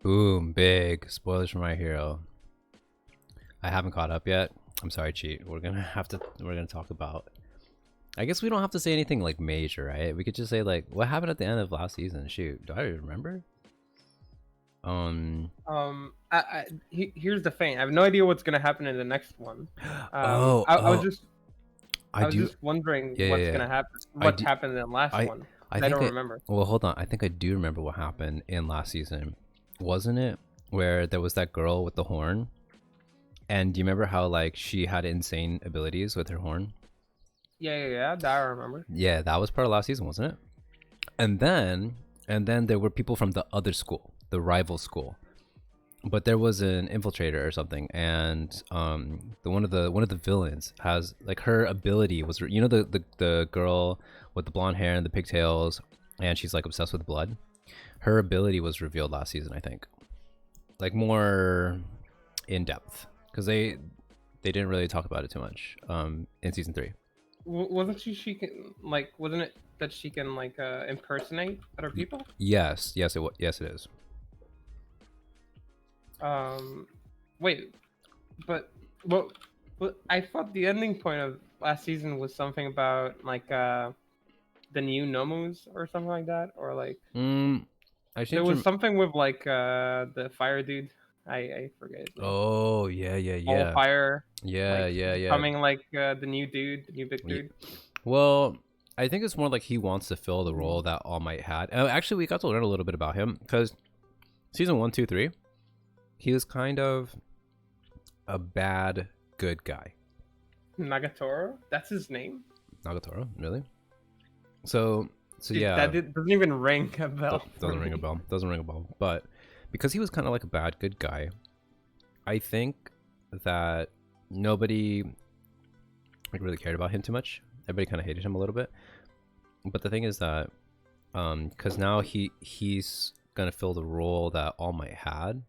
Boom, big spoilers for My Hero. I haven't caught up yet. I'm sorry, cheat. We're gonna talk about. I guess we don't have to say anything like major, right? We could just say like what happened at the end of last season. Shoot, do I remember? Um. Here's the thing. I have no idea what's gonna happen in the next one. Oh. I was Oh. just I I was do. just wondering Yeah. Yeah. what's Yeah. gonna happen. I What do. happened in the last I. one? I I think don't it. remember. Well, hold on. I think I do remember what happened in last season. Wasn't it where there was that girl with the horn? And do you remember how like she had insane abilities with her horn? Yeah. That I remember. Yeah, that was part of last season, wasn't it? And then there were people from the other school, the rival school. But there was an infiltrator or something, and one of the villains has like her ability was the girl with the blonde hair and the pigtails, and she's like obsessed with blood. Her ability was revealed last season, I think, like more in depth because they didn't really talk about it too much in season 3. Wasn't she can like? Wasn't it that she can like impersonate other people? Yes, it is. Um, Wait, but what I thought the ending point of last season was something about like the new Nomus or something like that, or like I there think. was something with like the fire dude. I forget his name. Oh yeah, All fire, like yeah. becoming like the new dude, the new big dude. Well, I think it's more like he wants to fill the role that All Might had. Actually, we got to learn a little bit about him because season 1, 2, 3, he was kind of a bad good guy. Nagatoro, that's his name. Nagatoro, really? So Dude, yeah, doesn't even ring a bell. doesn't ring a bell. Doesn't ring a bell. But because he was kind of like a bad good guy, I think that nobody like really cared about him too much. Everybody kind of hated him a little bit. But the thing is that because now he's gonna fill the role that All Might had.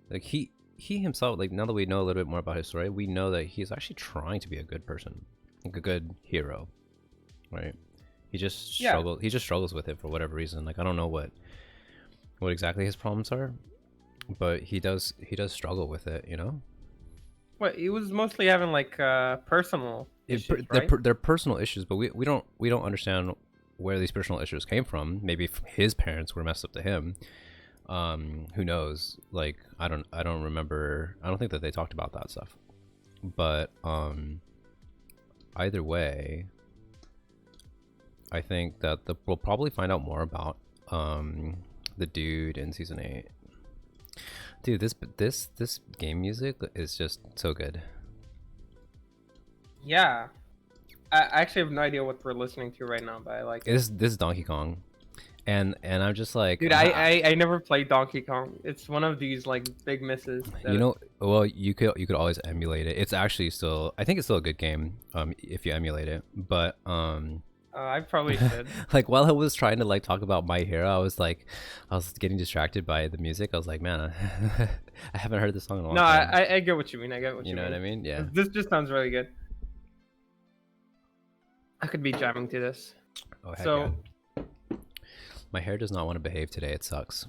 Like he himself, like now that we know a little bit more about his story, we know that he's actually trying to be a good person, like a good hero, right? He just struggles. He just struggles with it for whatever reason. Like I don't know what exactly his problems are, but he does struggle with it. You know. What he was mostly having like personal issues, right? They're personal issues, but we don't understand where these personal issues came from. Maybe his parents were messed up to him. Who knows? Like I don't remember. I don't think that they talked about that stuff. But either way, I think that we'll probably find out more about the dude in season 8. Dude, this game music is just so good. Yeah, I actually have no idea what we're listening to right now, but I like it. This is Donkey Kong, and I'm just like, Dude, I never played Donkey Kong. It's one of these like big misses. you know, well, you could always emulate it. It's actually still, I think it's still a good game if you emulate it. But I probably should. like while I was trying to like talk about My Hero, I was getting distracted by the music. I was like, man, I haven't heard this song in a long No, time. I get what you mean. I get what you You know mean. what I mean? Yeah. This just sounds really good. I could be jamming to this. Oh, heck So yeah. My hair does not want to behave today. It sucks.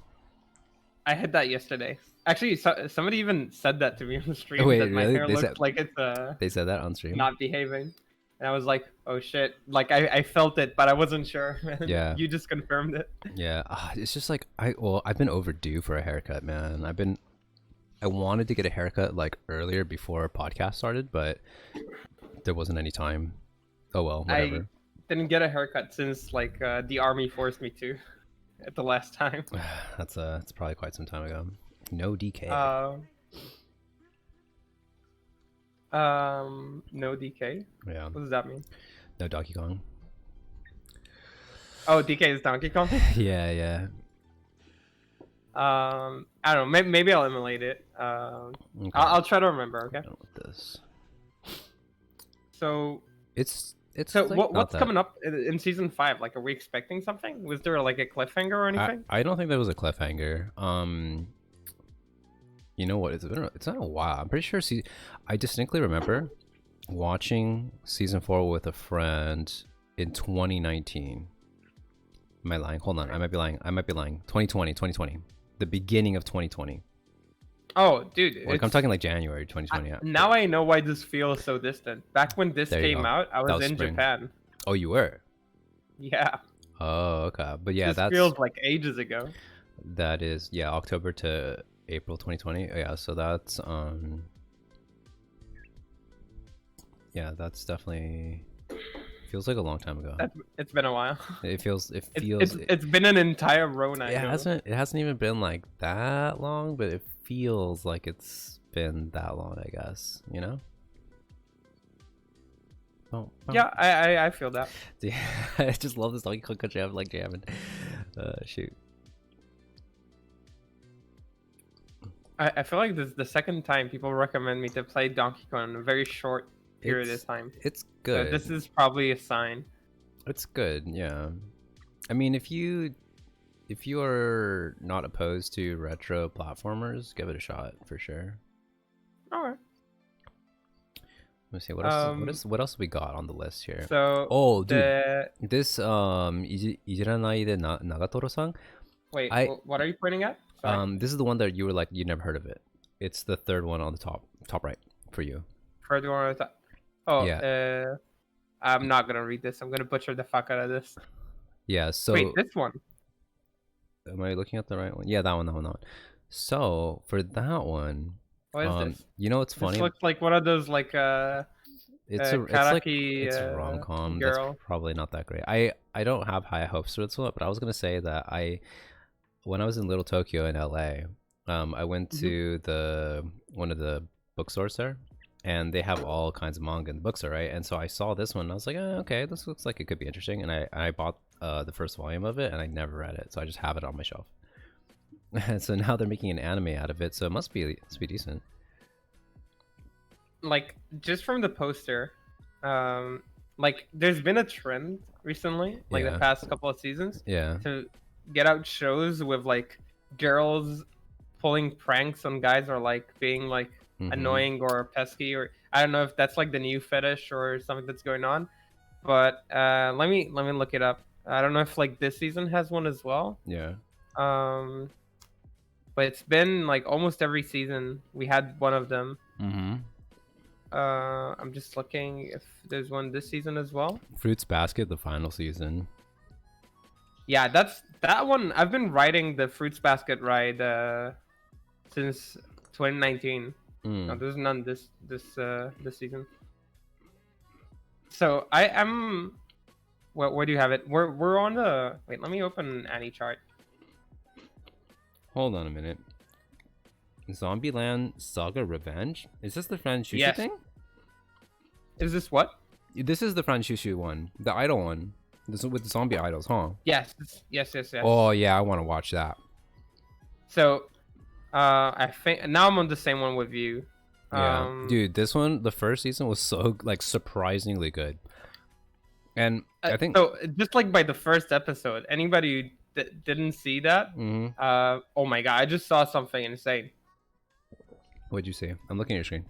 I had that yesterday. Actually, somebody even said that to me on the stream. Oh, wait, that my really? hair They looks said- like it's They said that on stream. not behaving. And I was like, oh shit. Like I felt it, but I wasn't sure. Yeah. You just confirmed it. Yeah, it's just like I've been overdue for a haircut, man. I wanted to get a haircut like earlier before our podcast started, but there wasn't any time. Oh well, whatever. I didn't get a haircut since like the army forced me to at the last time. That's probably quite some time ago. No DK. No DK. Yeah. What does that mean? No Donkey Kong. Oh, DK is Donkey Kong. Yeah. I don't know. Maybe I'll emulate it. Okay. I'll try to remember. Okay. Done with this. So It's so like, not what's that- coming up in season 5? Like, are we expecting something? Was there like a cliffhanger or anything? I don't think there was a cliffhanger. You know what? It's been a while. I'm pretty sure. I distinctly remember watching season 4 with a friend in 2019. Am I lying? Hold on. I might be lying. 2020. the beginning of 2020. Oh, dude, Like I'm talking like January 2020. now I know why this feels so distant. Back when this There you came go. out, I That was was in spring. Japan. Oh, you were. Yeah, Oh, okay. But yeah, this feels like ages ago. that is October to April 2020. Yeah, so that's yeah, that's definitely feels like a long time ago. It's been a while. It feels It's been an entire Rona yeah, ago. it hasn't even been like that long, but it feels like it's been that long, I guess, you know? Oh, Yeah, I feel that. yeah, I just love this Donkey Kong Country. I'm like jamming. Shoot. I feel like this is the second time people recommend me to play Donkey Kong in a very short period of time. It's So good. this is probably a sign. It's good, yeah. I mean, if you are not opposed to retro platformers, give it a shot for sure. Alright. Let me see what else we got on the list here. So Oh, dude, the this Ijiranai de Nagatoro-san. wait, I what are you pointing at? Sorry. This is the one that you were like you never heard of it. It's the third one on the top right for you. Further on the top. Oh, Yeah. I'm not gonna read this. I'm gonna butcher the fuck out of this. Yeah. So Wait, this one. am I looking at the right one? Yeah, that one. So for that one, What is this? you know what's funny? This looks like one of those like it's Karaki, a rom-com. girl. That's probably not that great. I don't have high hopes for this one, but I was gonna say that when I was in Little Tokyo in LA, I went to one of the bookstores there, and they have all kinds of manga in the bookstore, right? And so I saw this one, and I was like, oh, okay, this looks like it could be interesting, and I bought the first volume of it, and I never read it, so I just have it on my shelf. And so now they're making an anime out of it, so it must be decent. Like just from the poster, like there's been a trend recently, like Yeah. the past couple of seasons, Yeah. to get out shows with like girls pulling pranks on guys or like being like Mhm. annoying or pesky, or I don't know if that's like the new fetish or something that's going on. But let me look it up. I don't know if like this season has one as well. Yeah. But it's been like almost every season we had one of them. Mm-hmm. I'm just looking if there's one this season as well. Fruits Basket, the final season. Yeah, that one. I've been riding the Fruits Basket ride since 2019. No, there's none this season. So I am. Where do you have it? We're on the. Wait, let me open Annie chart. Hold on a minute. Zombieland Saga Revenge? Is this the Franshushu Yes. thing? Is this what? This is the Franshushu one, the idol one. This is with the zombie idols, huh? Yes. Oh yeah, I want to watch that. So, I think now I'm on the same one with you. Yeah, dude, this one, the first season was so like surprisingly good, and I think so. Just like by the first episode, anybody who didn't see that, Mhm. Oh my god, I just saw something insane. What'd you see? I'm looking at your screen.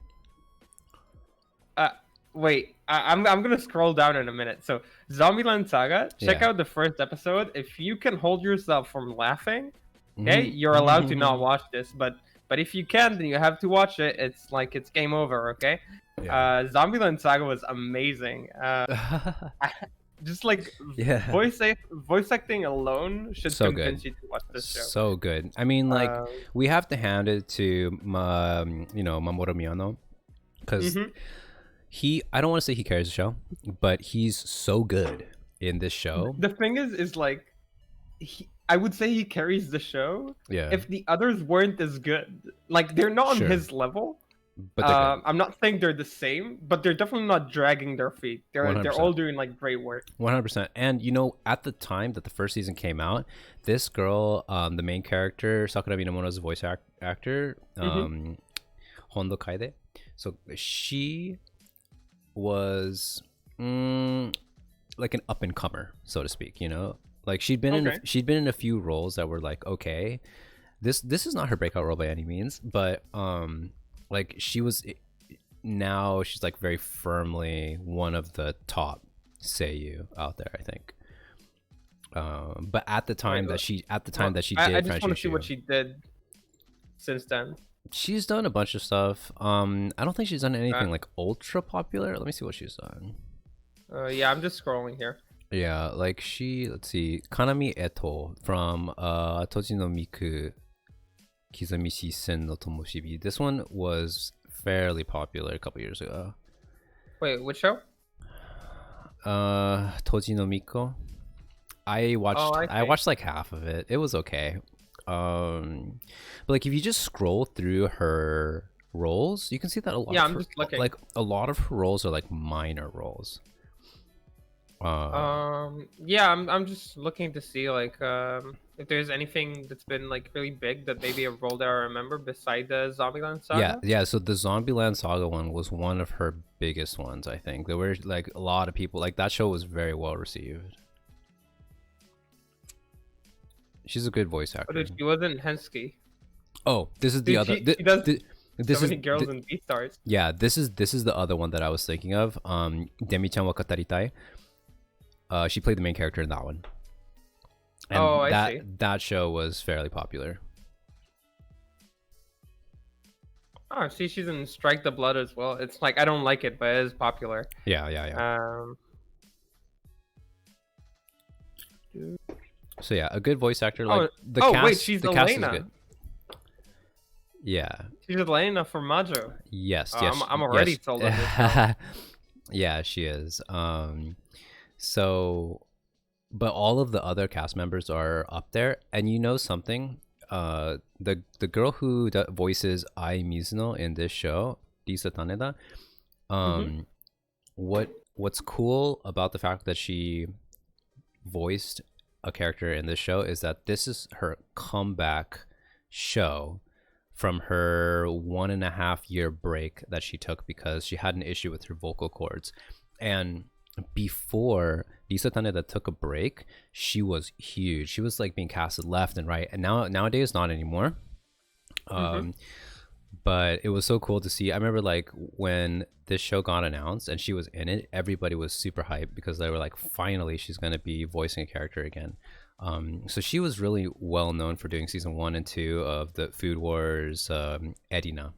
Wait, I'm gonna scroll down in a minute. So, Zombieland Saga, check Yeah. out the first episode. If you can hold yourself from laughing, okay, Mhm. you're allowed to not watch this. But if you can't, then you have to watch it. It's like it's game over, okay? Yeah. Zombieland Saga was amazing. Just like Yeah. voice acting alone should So convince good. you to watch this show. So good. I mean, like Um, we have to hand it to Mamoru Miyano, because mhm. I don't want to say he carries the show, but he's so good in this show. The thing is like, I would say he carries the show. Yeah. If the others weren't as good, like they're not on Sure. his level. But they're good. I'm not saying they're the same, but they're definitely not dragging their feet. They're 100%. all doing like great work. 100%. And at the time that the first season came out, this girl, the main character, Sakura Minamoto's voice actor, Hondo Kaide. So she was like an up and comer, so to speak. Like she'd been in a few roles that were like, okay, this is not her breakout role by any means, but like she's like very firmly one of the top seiyuu out there, I think. But at the time Wait, that she I did just want to see Franshishu, what she did since then. she's done a bunch of stuff. I don't think she's done Uh, anything like ultra popular. Let me see what she's done. yeah, I'm just scrolling here. Yeah, like let's see, Kanami Eto from Toji no Miku Kizami Shisen no Tomoshibi. This one was fairly popular a couple years ago. Wait, which show? Toji no Miko. I I see. watched like half of it. It was okay. But like if you just scroll through her roles, you can see that Yeah, I'm just looking. a lot of her roles are like minor roles. Yeah, I'm just looking to see like if there's anything that's been like really big that maybe a role that I remember beside the Zombieland saga. Yeah. So the Zombieland Saga one was one of her biggest ones. I think there were like a lot of people like that show was very well received. She's a good voice But actor. if she wasn't Hensky, Oh, this is the dude, other. she does This so is many girls in Beastars. yeah. This is the other one that I was thinking of. Demi-chan wa Kataritai. She played the main character in that one. And Oh, I see. that show was fairly popular. Oh, see, she's in Strike the Blood as well. It's like I don't like it, but it is popular. Yeah. Um, So yeah, a good voice actor. oh, Like the oh cast. wait, she's the cast is Elena. good. Yeah. She's Elena from Majo. Yes. Oh, Yes. I'm already yes. sold on this show. Yeah, she is. So, but all of the other cast members are up there, and you know something. The girl who voices Ai Mizuno in this show, Lisa Taneda. Mm-hmm. What's cool about the fact that she voiced a character in this show is that this is her comeback show from her 1.5 year break that she took because she had an issue with her vocal cords. And before Lisa Taneda took a break, she was huge. She was like being casted left and right, and nowadays not anymore. Mm-hmm. But it was so cool to see. I remember like when this show got announced and she was in it, everybody was super hyped because they were like, finally she's going to be voicing a character again. So she was really well known for doing season 1 and 2 of the Food Wars Edina.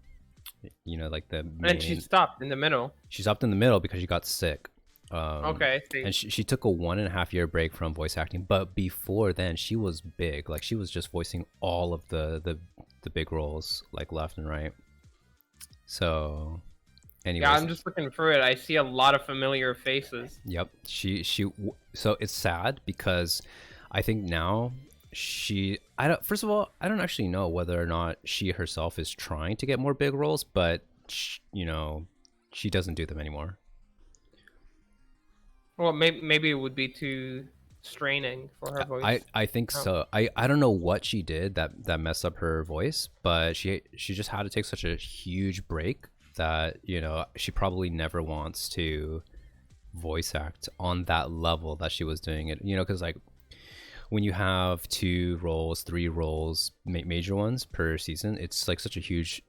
You know, like the main... And she stopped in the middle. She stopped in the middle because she got sick. Okay, I see. And she took a 1.5 year break from voice acting, but before then she was big. Like she was just voicing all of the big roles, like left and right. So, anyways, Yeah, I'm just looking through it. I see a lot of familiar faces. yep. So it's sad because I think now I don't. First of all, I don't actually know whether or not she herself is trying to get more big roles, but you know, she doesn't do them anymore. Well, maybe it would be too straining for her voice. I think Oh. so. I don't know what she did that messed up her voice, but she just had to take such a huge break that, you know, she probably never wants to voice act on that level that she was doing it. You know, because like when you have 2 roles, 3 roles, major ones per season, it's like such a huge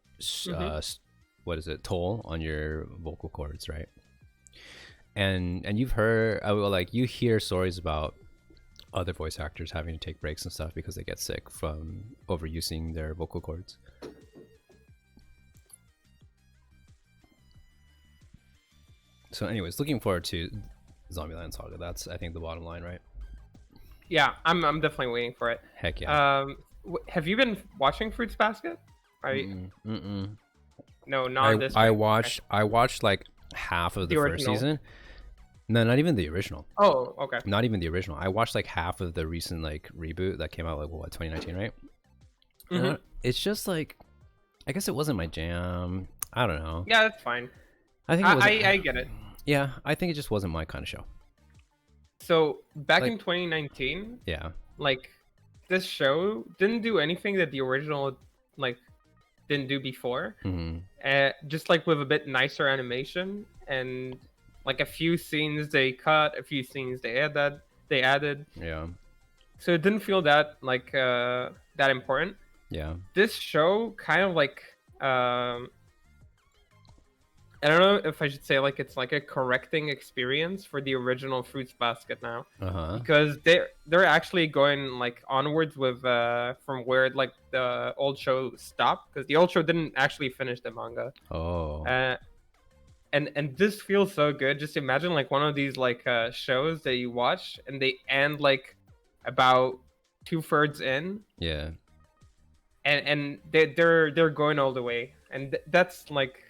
what is it, toll on your vocal cords, right? And you've heard, like, you hear stories about other voice actors having to take breaks and stuff because they get sick from overusing their vocal cords. So anyways, looking forward to Zombieland Saga. That's, I think, the bottom line, right? Yeah, I'm definitely waiting for it. Heck yeah. Have you been watching Fruits Basket? Are you... Mm-mm. No, not this. I week. watched like half of the first original. season. No, not even the original. Oh, okay. Not even the original. I watched like half of the recent like reboot that came out like 2019, right? Mhm. It's just like, I guess it wasn't my jam. I don't know. Yeah, that's fine. I think it was. I get it. Yeah, I think it just wasn't my kind of show. So back Like- in 2019, Yeah. like this show didn't do anything that the original like didn't do before. Hmm. Just like with a bit nicer animation and like a few scenes they cut, a few scenes they added. Yeah. So it didn't feel that like that important. Yeah. This show kind of like I don't know if I should say like it's like a correcting experience for the original Fruits Basket now, Uh-huh. because they're actually going like onwards with from where like the old show stopped, because the old show didn't actually finish the manga. Oh. And this feels so good. Just imagine like one of these like shows that you watch and they end like about 2/3 in, Yeah. and they're going all the way, and that's like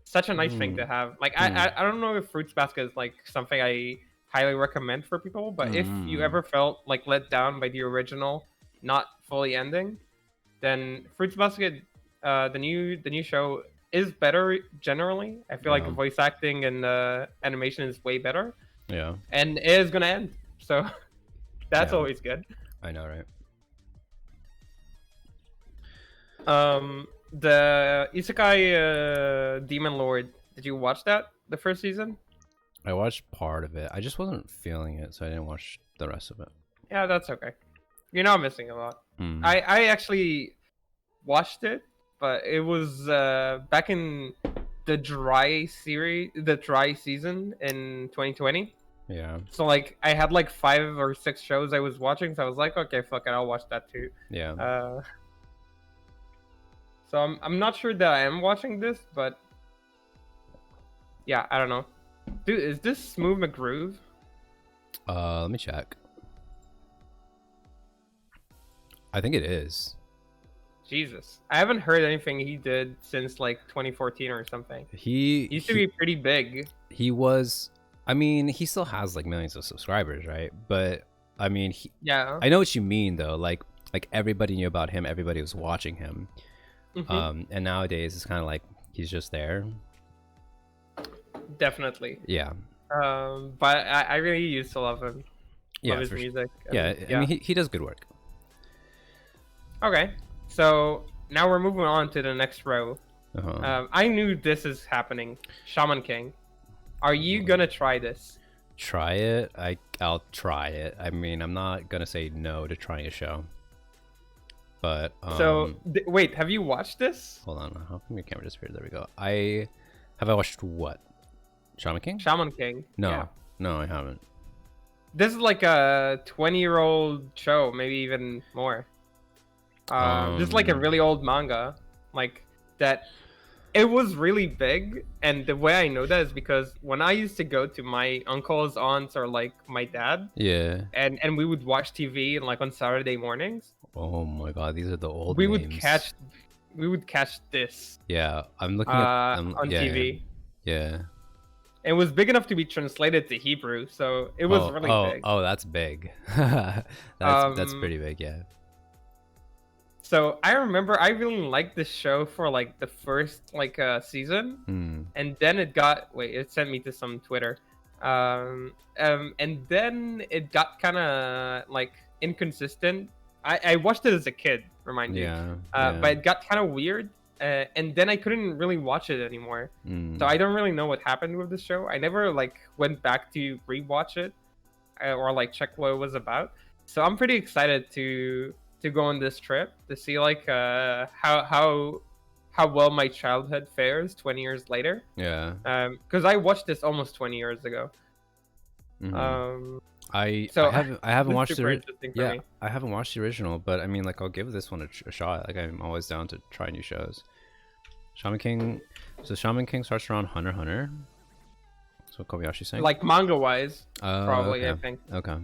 such a nice thing to have. Like I don't know if Fruits Basket is like something I highly recommend for people, but if you ever felt like let down by the original not fully ending, then Fruits Basket, the new show is better generally. I feel like Yeah. voice acting and animation is way better, Yeah. and it is gonna end. So that's Yeah. always good. I know, right? The Isekai Demon Lord. Did you watch that the first season? I watched part of it. I just wasn't feeling it, so I didn't watch the rest of it. Yeah, that's okay. You're not missing a lot. Hmm. I actually watched it, but it was back in the dry season in 2020. Yeah. So like I had like 5 or 6 shows I was watching, so I was like, okay, fuck it, I'll watch that too. Yeah. So I'm not sure that I am watching this, but yeah, I don't know. Dude, is this Smooth McGroove? Let me check. I think it is. Jesus, I haven't heard anything he did since like 2014 or something. He Used to be pretty big. he was. I mean, he still has like millions of subscribers, right? But I mean, Yeah. I know what you mean though. Like everybody knew about him. Everybody was watching him. Mhm. And nowadays it's kind of like he's just there. Definitely. Yeah. But I really used to love him. Yeah. Love his music. and- Yeah. I mean, he does good work. Okay. So now we're moving on to the next row. Uh-huh. I knew this is happening. Shaman King. Are you gonna try this? Try it. I'll try it. I mean, I'm not gonna say no to trying a show. But So wait, have you watched this? hold on. How come your camera disappeared? There we go. I watched what? Shaman King? Shaman King. No, Yeah. no, I haven't. This is like a 20-year-old show, maybe even more. This is like a really old manga, like that. It was really big, and the way I know that is because when I used to go to my uncles, aunts, or like my dad, Yeah. and we would watch TV and like on Saturday mornings, Oh my god, these are the old we names. would catch this Yeah, I'm looking at on yeah, TV. Yeah. It was big enough to be translated to Hebrew, so it was really big. Oh, that's big. That's pretty big, yeah. So I remember I really liked this show for like the first like season, and then it sent me to some Twitter, and then it got kind of like inconsistent. I watched it as a kid, remind you, Yeah. but it got kind of weird, and then I couldn't really watch it anymore. So I don't really know what happened with the show. I never like went back to rewatch it, or like check what it was about. So I'm pretty excited to go on this trip to see like how well my childhood fares 20 years later. Yeah. Because I watched this almost 20 years ago. I So haven't watched super the interesting for yeah me. I haven't watched the original, but I mean like I'll give this one a shot. Like I'm always down to try new shows. Shaman King. So Shaman King starts around Hunter x Hunter. So Kobayashi's saying. Like manga wise, probably okay. I think. Okay.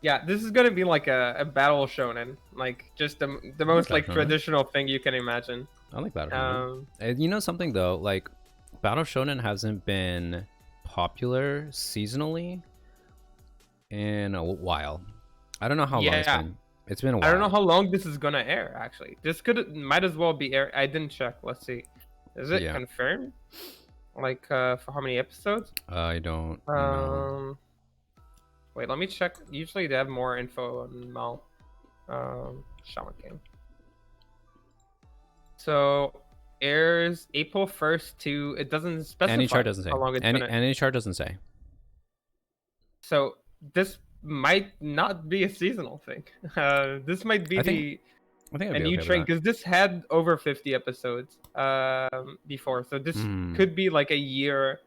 Yeah, this is gonna be like a battle shonen, like just the most like Battle shonen. traditional thing you can imagine. I like Battle Shonen. And you know something though, like Battle Shonen hasn't been popular seasonally in a while. I don't know how long it's Yeah. been. It's been a while. I don't know how long this is gonna air. Actually, this might as well be air. I didn't check. Let's see. Is it Yeah. confirmed? Like for how many episodes? I don't know. Wait, let me check. Usually they have more info on Mal. Shaman King. So airs April 1st to. It doesn't specify. Any chart doesn't say. how long it's Any, gonna. any chart doesn't say. So this might not be a seasonal thing. This might be I the I think I'd a be new okay train, with that. because this had over 50 episodes before, so this could be like a year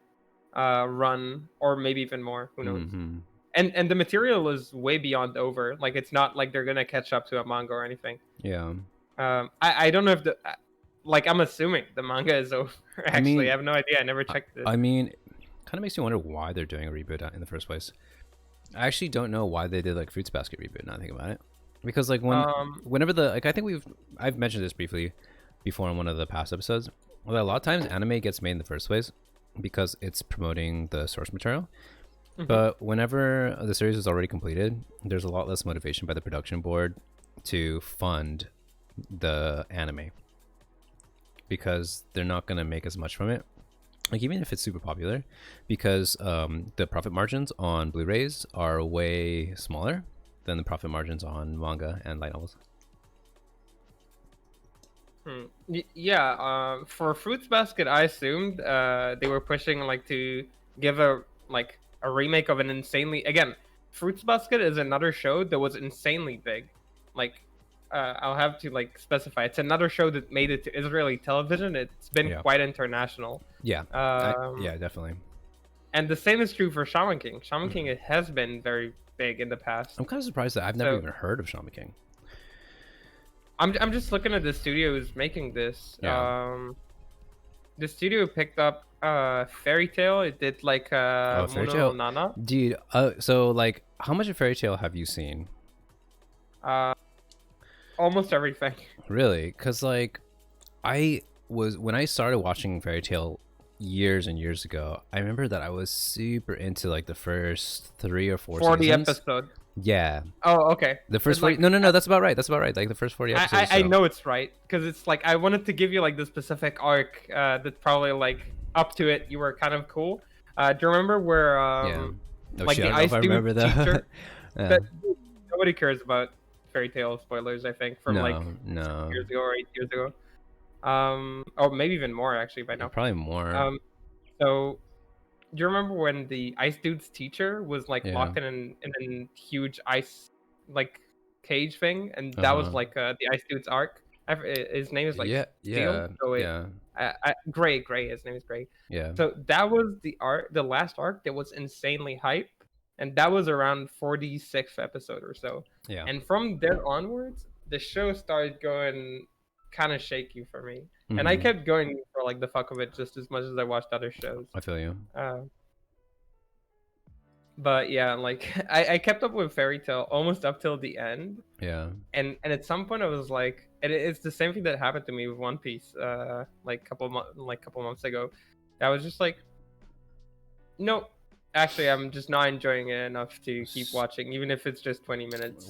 run, or maybe even more. Who knows? Mm-hmm. And the material is way beyond over. Like, it's not like they're gonna catch up to a manga or anything. Yeah. I don't know if like, I'm assuming the manga is over. Actually, mean, I have no idea. I never checked it. I mean, kind of makes me wonder why they're doing a reboot in the first place. I actually don't know why they did like Fruits Basket reboot. Now I think about it, because like whenever the like I think I've mentioned this briefly before in one of the past episodes. Well, a lot of times anime gets made in the first place because it's promoting the source material. But whenever the series is already completed, there's a lot less motivation by the production board to fund the anime because they're not going to make as much from it. Like, even if it's super popular, because the profit margins on Blu-rays are way smaller than the profit margins on manga and light novels. Yeah, for Fruits Basket, I assumed they were pushing like to give a remake of an insanely, again, Fruits Basket is another show that was insanely big. Like, I'll have to like specify. It's another show that made it to Israeli television. It's been quite international. Yeah. Yeah, definitely. And the same is true for Shaman King. Shaman King, it has been very big in the past. I'm kind of surprised that I've never even heard of Shaman King. I'm just looking at the studio who's making this. Yeah. The studio picked up Fairy Tail. It did like Fairy Mono Tail, Nana. dude. So like, how much of Fairy Tail have you seen? Almost everything. Really? Because like, when I started watching Fairy Tail years and years ago, I remember that I was super into like the first 3 or 4 40 seasons. episodes. Yeah. Oh, okay. The first 40. Like, no, that's about right. That's about right. Like the first 40 episodes. I know it's right, because it's like I wanted to give you like the specific arc that's probably like up to it. You were kind of cool. Do you remember where like shit, the I ice don't know if I remember dude teacher? that. Nobody cares about Fairy Tail spoilers, I think, from like no. 6 years ago or 8 years ago. Or maybe even more actually by now. Probably more. So do you remember when the ice dude's teacher was like locked in a huge ice like cage thing, and that was like the ice dude's arc? His name is like Steel. Gray. His name is Gray. Yeah. So that was the last arc that was insanely hype, and that was around 46th episode or so. Yeah. And from there onwards, the show started going kind of shaky for me. And I kept going for like the fuck of it just as much as I watched other shows. I feel you. But yeah, like I kept up with Fairy Tail almost up till the end. Yeah. And at some point I was like, and it's the same thing that happened to me with One Piece like couple months ago. I was just like, no, actually I'm just not enjoying it enough to keep watching, even if it's just 20 minutes.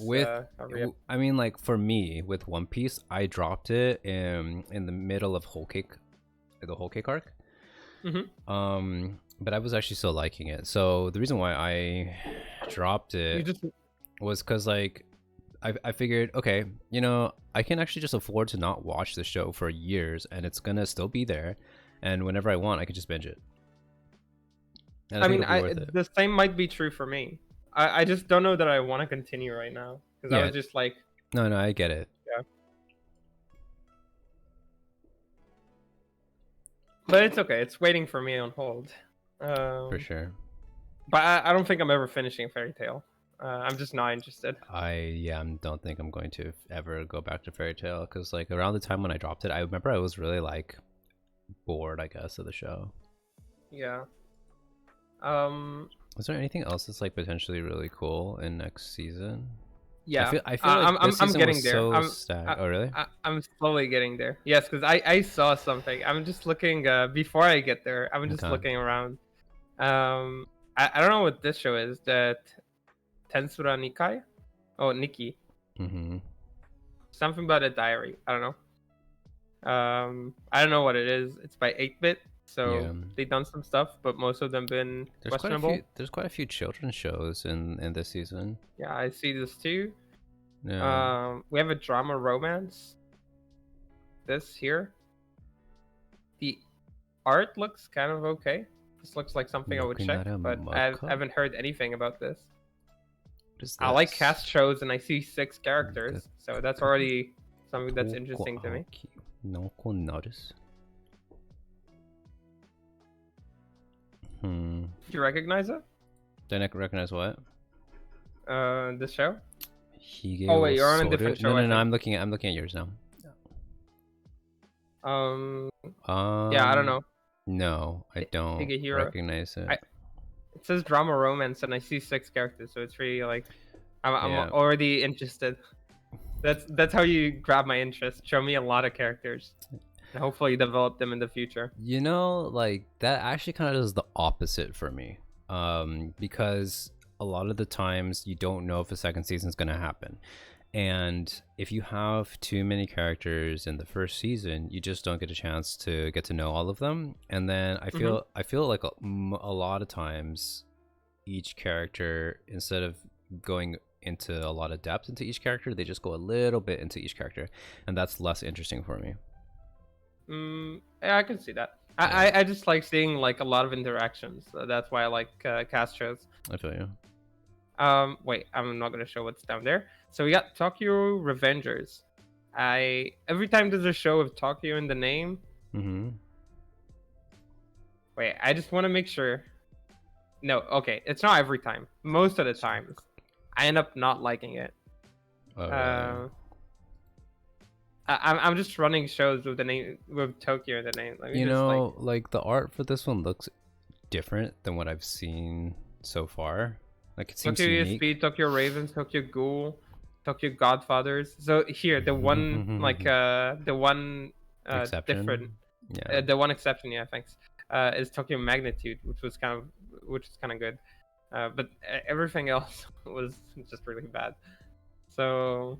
I mean, like for me with One Piece, I dropped it in the middle of the Whole Cake arc. But I was actually still liking it. So the reason why I dropped it was because like I figured, okay, I can actually just afford to not watch the show for years, and it's gonna still be there, and whenever I want, I could just binge it. I mean, the same might be true for me. I just don't know that I want to continue right now, because I was just like, no, I get it. Yeah. But it's okay. It's waiting for me on hold. For sure. But I don't think I'm ever finishing Fairy Tail. I'm just not interested. I don't think I'm going to ever go back to Fairy Tail, because like around the time when I dropped it, I remember I was really like bored, I guess, of the show. Yeah. Is there anything else that's like potentially really cool in next season? Yeah, I feel like this season I'm getting was there. Oh, really? I'm slowly getting there. Yes, because I saw something. I'm just looking. Before I get there, I'm just looking around. I don't know what this show is. That Tensura Nikai? Oh, Nikki. Something about a diary. I don't know. I don't know what it is. It's by 8-bit. So they've done some stuff, but most of them been questionable. There's quite a few children's shows in this season. Yeah, I see this too. Yeah. We have a drama romance. This here. The art looks kind of okay. This looks like something I would check, but I haven't heard anything about this. I like cast shows, and I see 6 characters, so that's already something that's interesting to me. Noko notice. Hmm. Do you recognize it? Did I recognize what? The show. Hige Oh wait, wo you're on a Soru? different show. No, I no, no. think. I'm looking at yours now. Yeah, I don't know. No, I don't Higehiro. recognize it. It says drama romance, and I see 6 characters, so it's really like I'm Yeah. already interested. That's how you grab my interest. Show me a lot of characters, and hopefully develop them in the future. You know, like that actually kind of does the opposite for me. Because a lot of the times you don't know if a second season is going to happen. And if you have too many characters in the first season, you just don't get a chance to get to know all of them. And then I feel like a lot of times each character, instead of going into a lot of depth into each character, they just go a little bit into each character, and that's less interesting for me. Yeah, I can see that. I just like seeing like a lot of interactions. So that's why I like cast shows. I feel you. Wait, I'm not gonna show what's down there. So we got Tokyo Revengers. Every time there's a show with Tokyo in the name. Wait, I just want to make sure. No, okay, it's not every time. Most of the times, I end up not liking it. Really? I'm just running shows with the name with Tokyo in the name. You know, like the art for this one looks different than what I've seen so far. Like it seems Tokyo unique. ESP, Tokyo Ravens, Tokyo Ghoul, Tokyo Godfathers. So here, the one like the one Exception? different, Yeah. the one exception, yeah, thanks, is Tokyo Magnitude, which is kind of good, but everything else was just really bad. So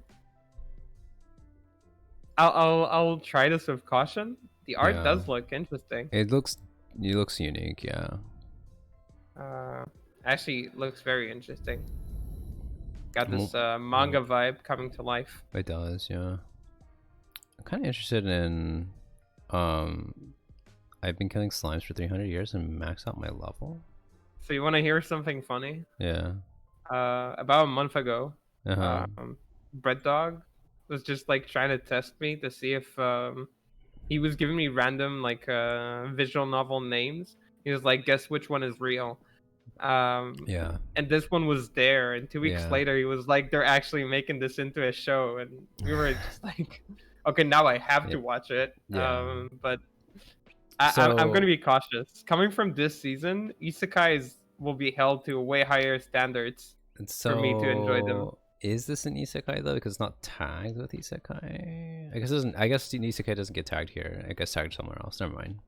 I'll try this with caution. The art Yeah. does look interesting. It looks unique, yeah. Actually looks very interesting. Got this manga vibe coming to life. It does, yeah. I'm kind of interested in I've been killing slimes for 300 years and max out my level. So you want to hear something funny? Yeah. About a month ago, Uh-huh. Bread Dog was just like trying to test me to see if he was giving me random like visual novel names. He was like, guess which one is real. Yeah. And this one was there, and 2 weeks Yeah. later he was like, they're actually making this into a show, and we were just like, okay, now I have to watch it. Yeah. But I'm gonna be cautious. Coming from this season, isekais will be held to way higher standards for me to enjoy them. Is this an isekai though? Because it's not tagged with isekai. I guess it doesn't. I guess the isekai doesn't get tagged here. I guess tagged somewhere else. Never mind.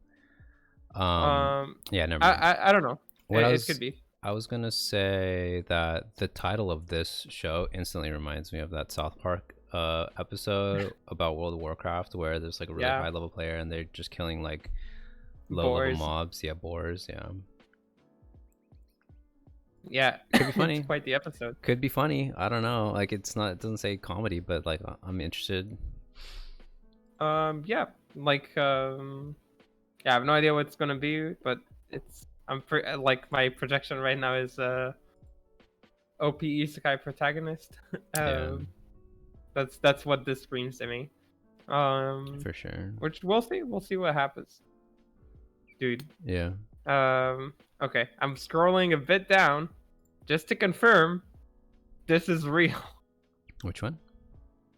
Yeah, never mind. I don't know. It could be. I was gonna say that the title of this show instantly reminds me of that South Park episode about World of Warcraft, where there's like a really high level player and they're just killing like low level mobs. Yeah, boars. Yeah. Yeah, could be funny. It's quite the episode. Could be funny. I don't know. Like it's not. It doesn't say comedy, but like I'm interested. Yeah. Like yeah, I have no idea what it's gonna be, but it's. Like my projection right now is OP isekai protagonist. That's what this screams to me. For sure. Which we'll see. We'll see what happens, dude. Yeah. Okay, I'm scrolling a bit down, just to confirm, this is real. Which one?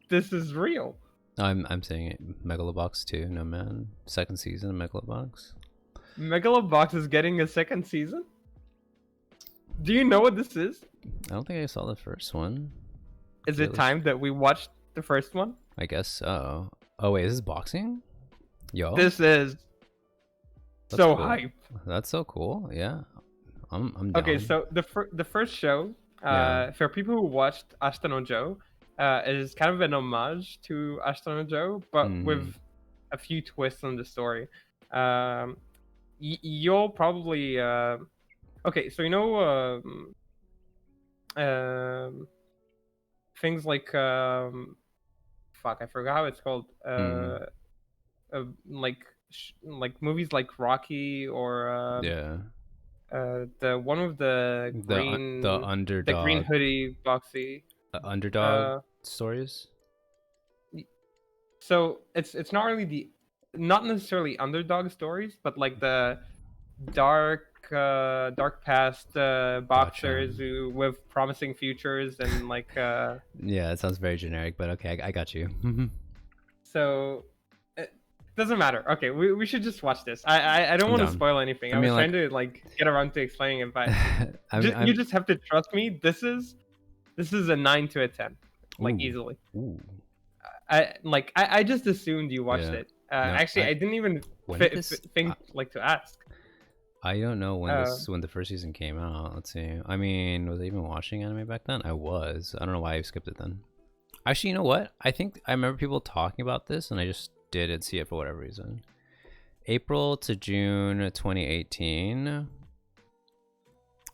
This is real. I'm saying it. Megalobox 2. No man. Second season of Megalobox. Megalobox is getting a second season? Do you know what this is? I don't think I saw the first one. Is it time that we watched the first one? I guess so. Oh wait, is this boxing? Yo. This is That's so cool. hype. That's so cool. Yeah. I'm down. Okay, so the first show, for people who watched Ashita no Joe, is kind of an homage to Ashita no Joe, but with a few twists on the story. You'll probably okay, so you know things like fuck, I forgot how it's called, like movies like Rocky or the one with the green the underdog, the green hoodie boxy underdog stories. So it's not really not necessarily underdog stories, but like the dark past boxers who with promising futures and like Yeah, it sounds very generic, but okay, I got you. so it doesn't matter. Okay, we should just watch this. I don't I'm want to down. spoil anything. I I was mean, like, trying to like get around to explaining it, but I mean, you just have to trust me. This is a 9 to a 10, like ooh, easily. ooh. I just assumed you watched Yeah. it. No, Actually, I didn't even when did this? think like to ask. I don't know when the first season came out. Let's see. I mean, was I even watching anime back then? I was. I don't know why I skipped it then. Actually, you know what? I think I remember people talking about this, and I just didn't see it for whatever reason. April to June 2018.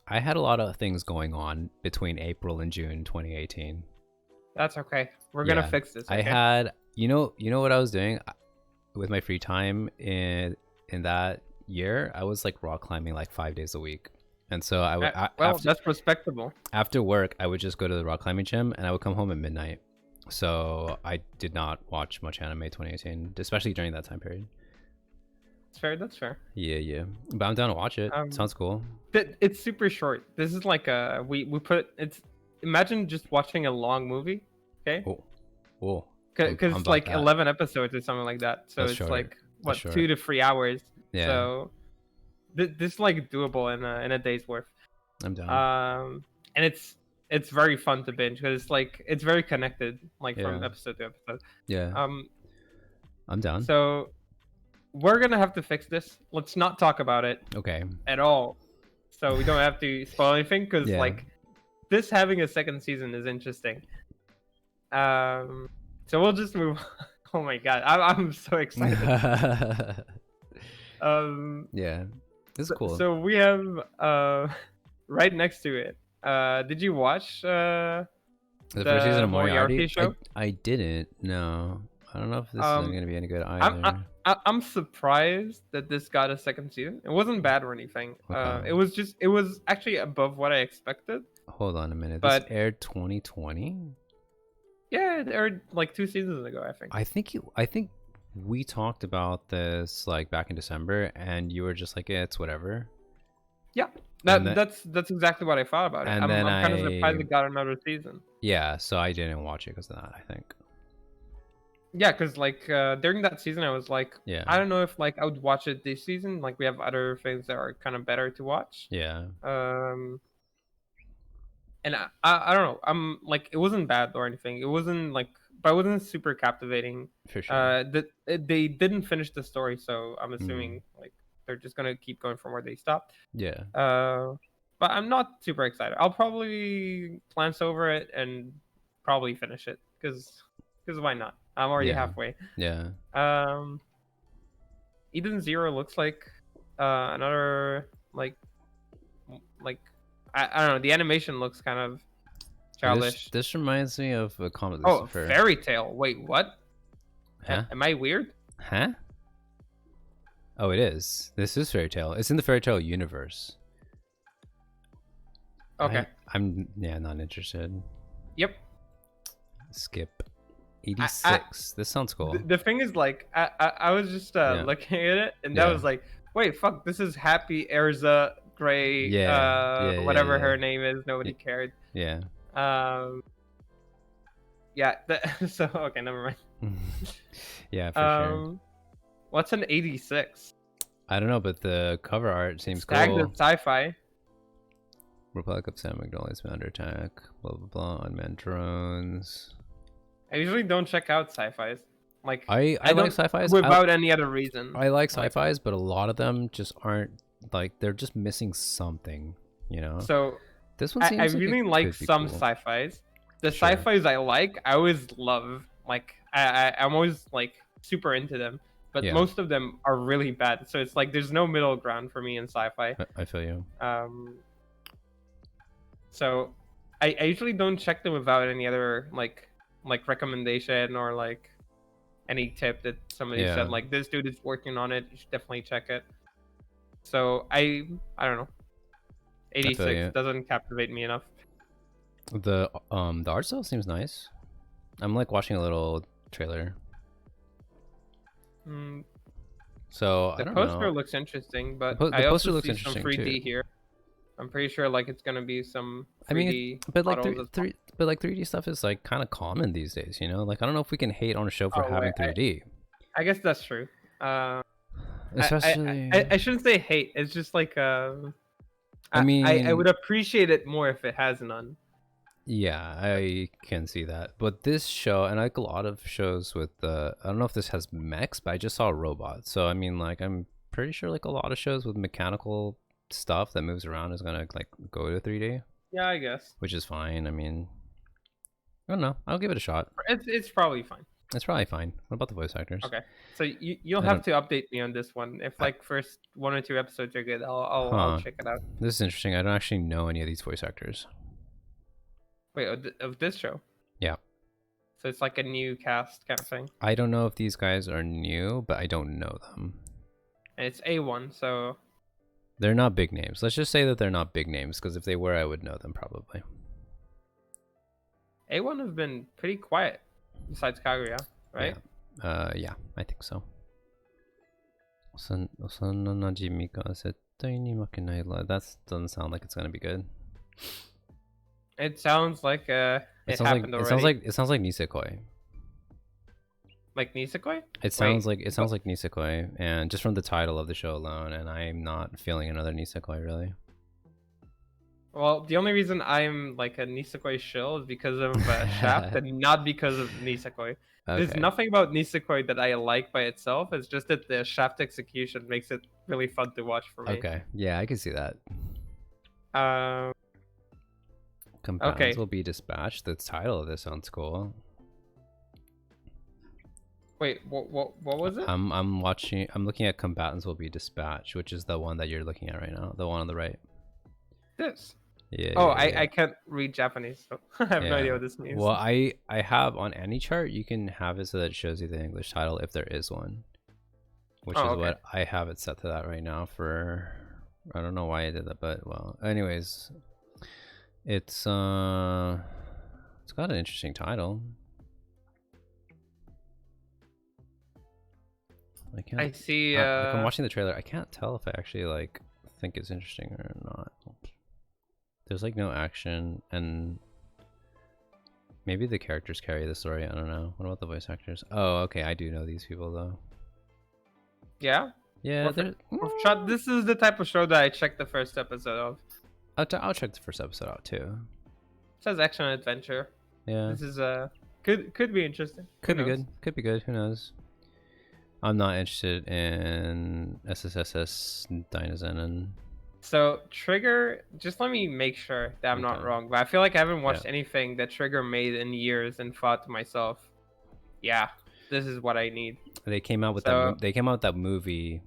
I had a lot of things going on between April and June 2018. That's okay. We're gonna Yeah. fix this. Okay? I had, you know what I was doing with my free time in that year. I was like rock climbing like 5 days a week, and so well, that's respectable. after work I would just go to the rock climbing gym, and I would come home at midnight. So I did not watch much anime 2018, especially during that time period. It's fair. That's fair. Yeah, but I'm down to watch it. Sounds cool. It's super short. This is like we put it's. Imagine just watching a long movie. Okay. Oh. Because it's like 11 episodes or something like that. So That's it's short. like what, That's short. 2 to 3 hours. Yeah. So this is like doable in a day's worth. I'm down. And it's very fun to binge because it's very connected, like from Yeah. episode to episode. Yeah. I'm down. So we're gonna have to fix this. Let's not talk about it Okay. at all, so we don't have to spoil anything. Because Yeah. like this having a second season is interesting. So we'll just move. Oh my god, I'm so excited. Yeah, this is cool. So we have right next to it. Did you watch the first season of Moriarty show? I didn't. No, I don't know if this is going to be any good either. I'm surprised that this got a second season. It wasn't bad or anything. Okay. It was actually above what I expected. Hold on a minute. But this aired 2020. Yeah, it aired like 2 seasons ago, I think. I think we talked about this like back in December, and you were just like, "Yeah, it's whatever." Yeah, that's exactly what I thought about it. And I'm then kind of surprised it got another season. Yeah, so I didn't watch it because of that, I think. Yeah, because like during that season, I was like, Yeah. I don't know if like I would watch it this season. Like we have other things that are kind of better to watch. Yeah. And I don't know. I'm like, it wasn't bad or anything. It wasn't like, but it wasn't super captivating. For sure. They didn't finish the story, so I'm assuming like they're just gonna keep going from where they stopped. Yeah. But I'm not super excited. I'll probably glance over it and probably finish it because why not? I'm already halfway. Yeah. Eden Zero looks like another like I don't know. The animation looks kind of childish. This reminds me of a comic. Oh, Fairy Tail. Wait, what? Huh? Am I weird? Huh? Oh, it is. This is Fairy Tail. It's in the Fairy Tail universe. Okay. I'm not interested. Yep. Skip. 86. This sounds cool. The thing is, like, I was just looking at it, and that was like, wait, fuck, this is Happy Erza Gray, whatever her name is. Nobody cared. Yeah. Yeah. So okay, never mind. Yeah, for sure. What's an 86? I don't know, but the cover art seems Tagged cool. as sci-fi. Republic of San Magnolia's been under attack. Blah blah blah. Unmanned drones. I usually don't check out sci-fis. Like I like sci-fis without any other reason. I like sci-fis, but a lot of them just aren't like, they're just missing something, you know. So this one seems I really like some sci-fis. The sci-fis I like, I always love. Like I'm always like super into them, but most of them are really bad. So it's like there's no middle ground for me in sci-fi. I feel you. So I usually don't check them without any other like recommendation or like any tip that somebody said like, this dude is working on it, you should definitely check it. So I don't know, 86 doesn't captivate me enough. The art style seems nice. I'm like watching a little trailer. Mm, So I the don't poster know. looks interesting, but The I poster also looks see some interesting 3D too. here. I'm pretty sure like it's gonna be some I mean, 3D but like models as well. but like 3D stuff is like kind of common these days, you know? Like I don't know if we can hate on a show for Oh wait, having 3D. I guess that's true. Uh, Especially, I shouldn't say hate. It's just like I I mean, would appreciate it more if it has none. yeah, I can see that. But this show, and like a lot of shows with I don't know if this has mechs, but I just saw robots. So I mean, like I'm pretty sure like a lot of shows with mechanical stuff that moves around is gonna like go to 3D, Yeah, I guess which is fine. I mean, I don't know. I'll give it a shot. it's probably fine. It's probably fine. What about the voice actors? Okay, so you'll I have don't. to update me on this one. If I, like first 1 or 2 episodes are good, I'll huh. check it out. This is interesting. I don't actually know any of these voice actors. Wait, of this show. Yeah. So it's like a new cast kind of thing, I don't know if these guys are new, but I don't know them. and it's A1. So They're not big names. Let's just say that they're not big names, because if they were, I would know them probably. A1 have been pretty quiet, besides Kaguya, right? Yeah, I think so. 幼馴染が絶対に負けない That doesn't sound like it's gonna be good. It sounds like it happened already. It sounds like Nisekoi. Like Nisekoi? It sounds like Nisekoi, and just from the title of the show alone, and I'm not feeling another Nisekoi really. Well, the only reason I'm like a Nisekoi shill is because of Shaft, and not because of Nisekoi. There's Okay. nothing about Nisekoi that I like by itself. It's just that the Shaft execution makes it really fun to watch for me. Okay. Yeah, I can see that. Um. Combatants Okay. will be dispatched. The title of this sounds cool. Wait. What was it? I'm looking at Combatants will be dispatched, which is the one that you're looking at right now, the one on the right. This. Yeah. Oh, yeah. I can't read Japanese, so I have no idea what this means. Well, I have on any chart you can have it so that it shows you the English title if there is one, which is okay. what I have it set to that right now for. I don't know why I did that, but well, anyways, it's got an interesting title. I see. Like I'm watching the trailer. I can't tell if I actually like think it's interesting or not. There's like no action, and maybe the characters carry the story. I don't know. What about the voice actors? Oh, okay. I do know these people though. Yeah. Yeah, This is the type of show that I checked the first episode of. I'll check the first episode out too. It says action and adventure. Yeah, This is could be interesting. could be good. Could be good. Who knows? I'm not interested in SSSS Dynazen and. So Trigger, just let me make sure that I'm not Okay. wrong, but I feel like I haven't watched anything that Trigger made in years and thought to myself, yeah, this is what I need. They came out with They came out with that movie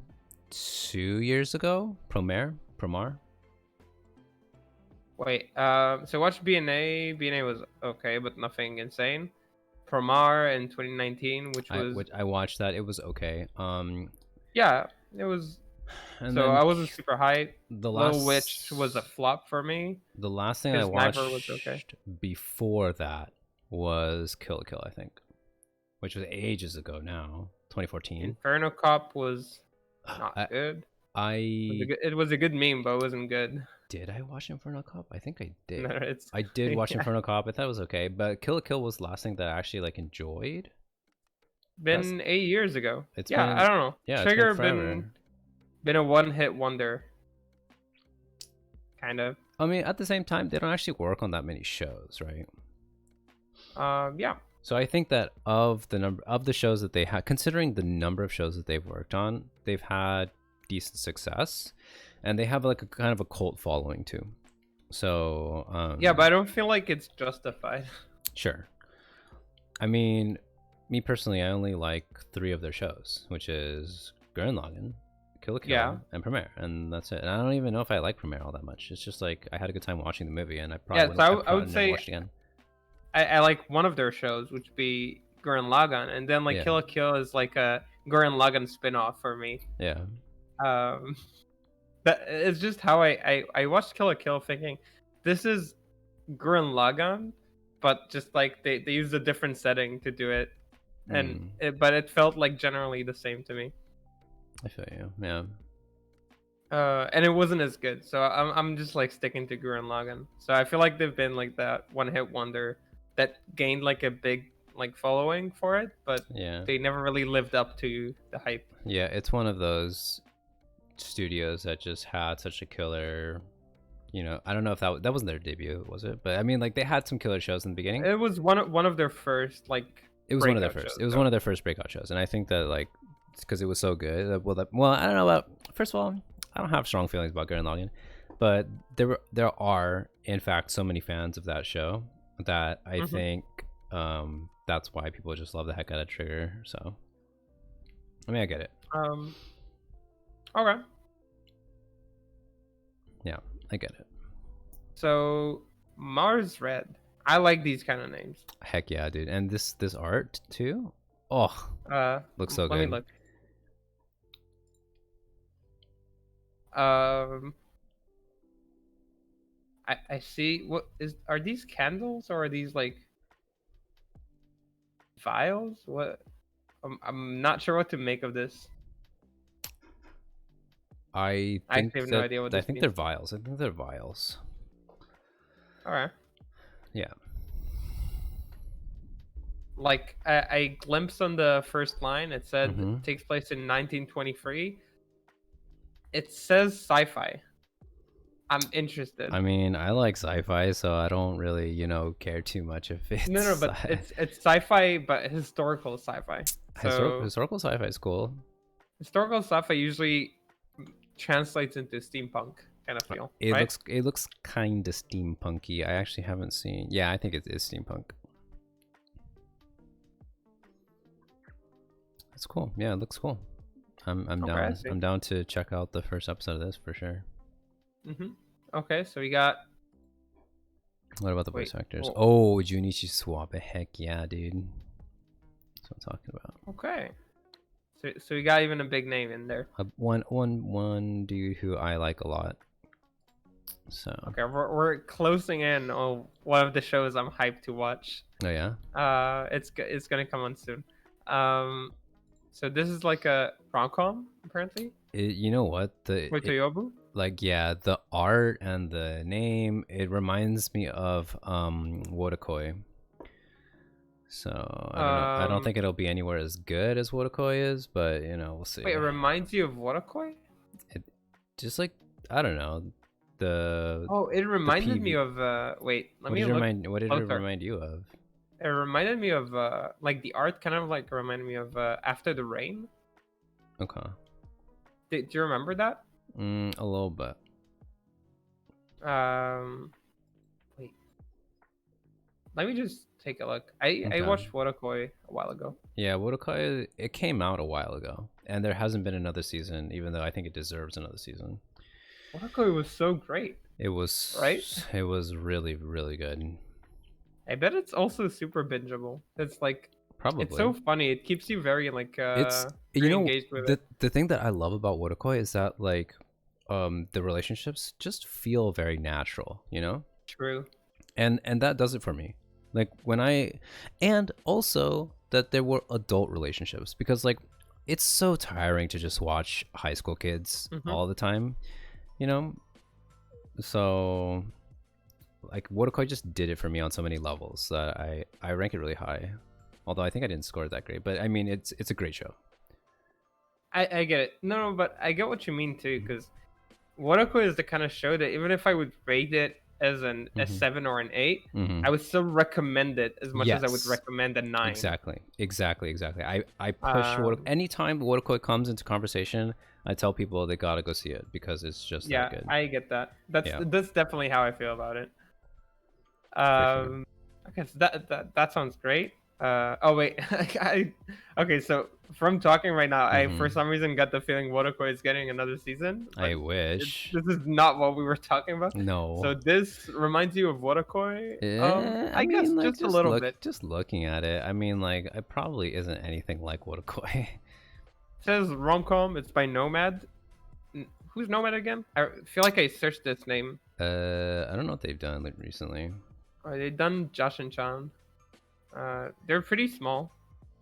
2 years ago. Promare. Wait, so watch BNA. BNA was okay, but nothing insane. Promar in 2019, which I watched that. It was okay. Yeah, it was. And so then I wasn't super hyped. the Little Witch was a flop for me. The last thing I His watched Sniper was okay. before that was Kill la Kill, I think, which was ages ago now, 2014. Inferno Cop was not good. It was a good meme, but it wasn't good. Did I watch Inferno Cop? I think I did. No, I did watch Inferno Cop. I thought it was okay, but Kill la Kill was the last thing that I actually like enjoyed. Been 8 years ago. It's yeah, been, I don't know. Yeah, Trigger been a one-hit wonder. Kind of. I mean, at the same time, they don't actually work on that many shows, right? Yeah. So I think that of the shows that they had, considering the number of shows that they've worked on, they've had decent success, and they have like a kind of a cult following too. So yeah, but I don't feel like it's justified. Sure. I mean, me personally, I only like 3 of their shows, which is Gurren Lagann, Kill la Kill, and Premiere, and that's it. And I don't even know if I like Premiere all that much. It's just like I had a good time watching the movie, and I probably I would say watch it again. I like one of their shows, which would be Gurren Lagann, and then like Kill la Kill is like a Gurren Lagann spin-off for me. Yeah. That it's just how I watched Kill la Kill thinking, this is Gurren Lagann, but just like they use a different setting to do it. Mm, but it felt like generally the same to me. I feel you. Yeah. And it wasn't as good, so I'm just like sticking to Gurren Lagann. So I feel like they've been like that one hit wonder that gained like a big like following for it, but Yeah. they never really lived up to the hype. Yeah. It's one of those studios that just had such a killer. I don't know if that wasn't their debut, was it? But I mean, like they had some killer shows in the beginning. It was one of their first like It was one of their breakout first. shows. It was Though. one of their first breakout shows, and I think that like because it was so good. Well, I don't know about. First of all, I don't have strong feelings about Gurren Lagann, but there are in fact so many fans of that show that I Mhm. think that's why people just love the heck out of Trigger. So I mean, I get it. Okay. Yeah, I get it. So Mars Red. I like these kind of names. Heck yeah, dude. And this art too. Oh, looks so Let me good. look. Um, I see. Are these candles or are these like vials? What? I'm not sure what to make of this. I I think actually have no that idea what I this think means. they're vials. I think they're vials. All right. Yeah. Like I glimpsed on the first line. It said Mhm. it takes place in 1923. It says sci-fi. I'm interested. I mean, I like sci-fi, so I don't really, care too much if it's No, but it's sci-fi, but historical sci-fi. So historical sci-fi is cool. historical sci-fi usually translates into steampunk kind of feel, It right? looks kind of steampunky. I actually haven't seen. Yeah, I think it is steampunk. It's cool. Yeah, it looks cool. I'm Okay, down. I see. I'm down to check out the first episode of this for sure. Okay, so we got. What about the Wait, voice actors? well- Oh, Junichi Suwabe. Heck yeah, dude. That's what I'm talking about. Okay, so we got even a big name in there. One dude who I like a lot. So. Okay, we're closing in on one of the shows I'm hyped to watch. Oh yeah. It's gonna come on soon. So this is like a rom-com apparently You know what with Toyobu. like yeah, the art and the name, it reminds me of Wotakoi. So I don't think it'll be anywhere as good as Wotakoi is, but we'll see. Wait, it reminds you of Watakoi? Just like I don't know, the Oh, it reminded me PV. of wait, let what me did it look remind closer. you of? It reminded me of like the art kind of like reminded me of After the Rain. Okay. Do you remember that? A little bit. Wait. Let me just take a look. I Okay. watched Watakoi a while ago. Yeah, Wotakoi, it came out a while ago, and there hasn't been another season, even though I think it deserves another season. Watakoi was so great. It was Right? It was really really good. I bet it's also super bingeable. It's like Probably. it's so funny. It keeps you very like It's very engaged with it. the thing that I love about Wotakoi is that like the relationships just feel very natural, True. and that does it for me. Like and also that there were adult relationships, because like it's so tiring to just watch high school kids Mhm. all the time, so like Wotakoi just did it for me on so many levels that I rank it really high, although I think I didn't score it that great, but I mean it's a great show. I get it. No, but I get what you mean too, because Watakoi is the kind of show that even if I would rate it as a Mhm. 7 or an 8, Mhm. I would still recommend it as much as I would Yes. recommend a 9. Exactly. I push anytime Wotakoi comes into conversation, I tell people they gotta go see it because it's just Yeah, that good. I get that. Yeah. That's definitely how I feel about it. sure. Okay, so that sounds great. Oh wait, okay. So from talking right now, I for Mhm. some reason got the feeling Wotakoi is getting another season. but I wish. This is not what we were talking about. No. So this reminds you of Wotakoi? I guess mean, like, just a little bit. Just looking at it, I mean, like, it probably isn't anything like Wotakoi. It says rom-com. It's by Nomad. Who's Nomad again? I feel like I searched this name. I don't know what they've done recently. Are they done Josh and Chan? They're pretty small.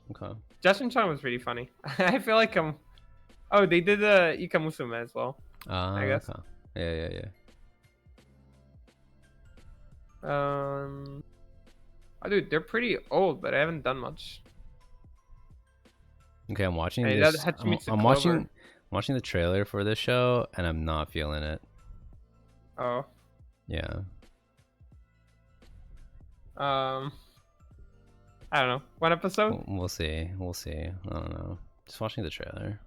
Okay. Justin Chong was really funny. I feel like Oh, they did the Ikamusume as well. I guess. Okay. Yeah. Oh, dude, they're pretty old, but I haven't done much. Okay, I'm watching Hey, this. that Hachimitsu I'm Clover. watching the trailer for this show, and I'm not feeling it. Oh. Yeah. I don't know. One episode? We'll see. We'll see. I don't know. Just watching the trailer.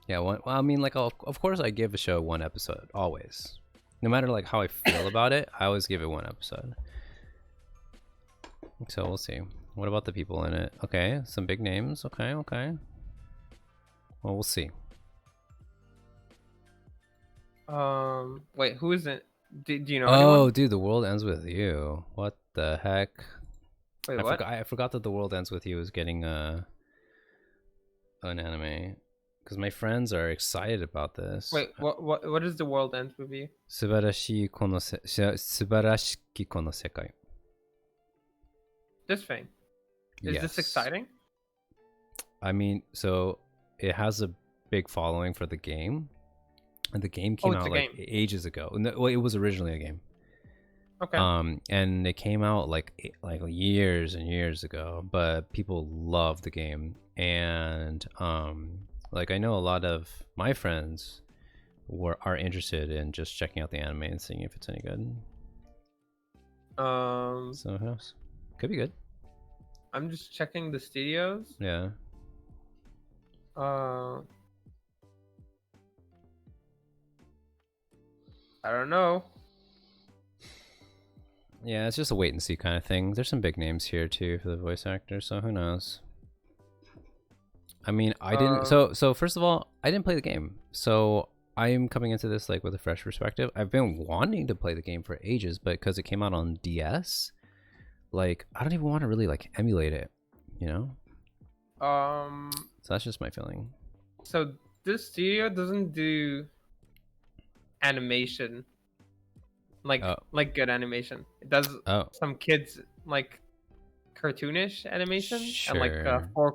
Yeah. Well, I mean, like, of course, I give a show one episode always. No matter like how I feel about it, I always give it one episode. So we'll see. What about the people in it? Okay, some big names. Okay. Well, we'll see. Wait, who is it? Do you know Oh, anyone? dude, The World Ends With You. What the heck? Wait, what? I forgot that The World Ends With You is getting an anime. Because my friends are excited about this. Wait, what is the world ends with you? 素晴らしいこのせ素晴らしきこの世界 This thing. Is Yes. this exciting? I mean, so it has a big following for the game. And the game came it's out a like game. ages ago. Well, it was originally a game. Okay. And it came out like years and years ago, but people love the game. And like I know a lot of my friends are interested in just checking out the anime and seeing if it's any good. So who knows? Could be good. I'm just checking the studios. Yeah. I don't know. Yeah, it's just a wait and see kind of thing. There's some big names here too for the voice actors, so who knows? I mean, I didn't. So first of all, I didn't play the game, so I'm coming into this like with a fresh perspective. I've been wanting to play the game for ages, but because it came out on DS, like I don't even want to really like emulate it, you know? So that's just my feeling. So this studio doesn't do animation, like good animation. It does some kids like cartoonish animation and like 4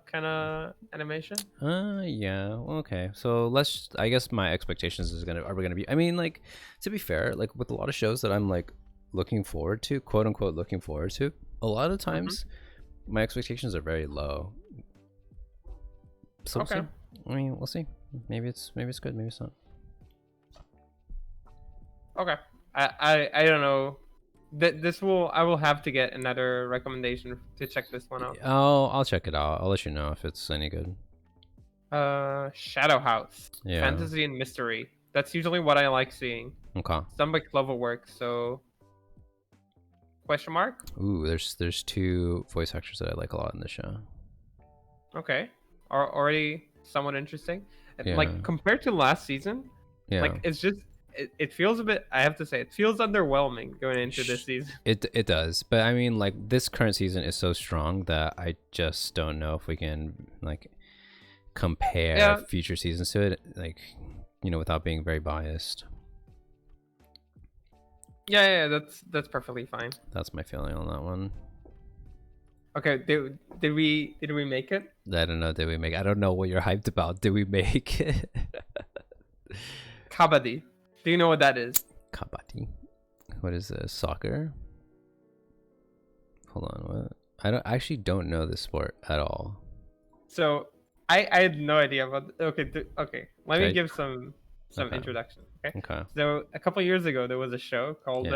kind of animation. Yeah. Okay. So I guess my expectations are gonna be. I mean, like, to be fair, like with a lot of shows that I'm like looking forward to, quote unquote, looking forward to, a lot of times my expectations are very low. So okay. I mean, we'll see. Maybe it's good. Maybe it's not. Okay. I don't know. I will have to get another recommendation to check this one out. I'll check it out. I'll let you know if it's any good. Shadow House. Yeah. Fantasy and mystery. That's usually what I like seeing. Okay. It's done by Cloverworks, so question mark? Ooh, there's 2 voice actors that I like a lot in the show. Okay. Are already somewhat interesting. Yeah. Like compared to last season, like it's just it feels a bit, I have to say, it feels underwhelming going into this season. It does, but I mean, like, this current season is so strong that I just don't know if we can like compare future seasons to it, like, you know, without being very biased. Yeah, that's perfectly fine. That's my feeling on that one. Okay, did we make it? I don't know. Did we make? I don't know what you're hyped about. Did we make it? Kabaddi. Do you know what that is? Kabaddi. What is this? Soccer? Hold on. What? I actually don't know this sport at all. So I had no idea about. Okay. Let me give some introduction. Okay. So a couple years ago, there was a show called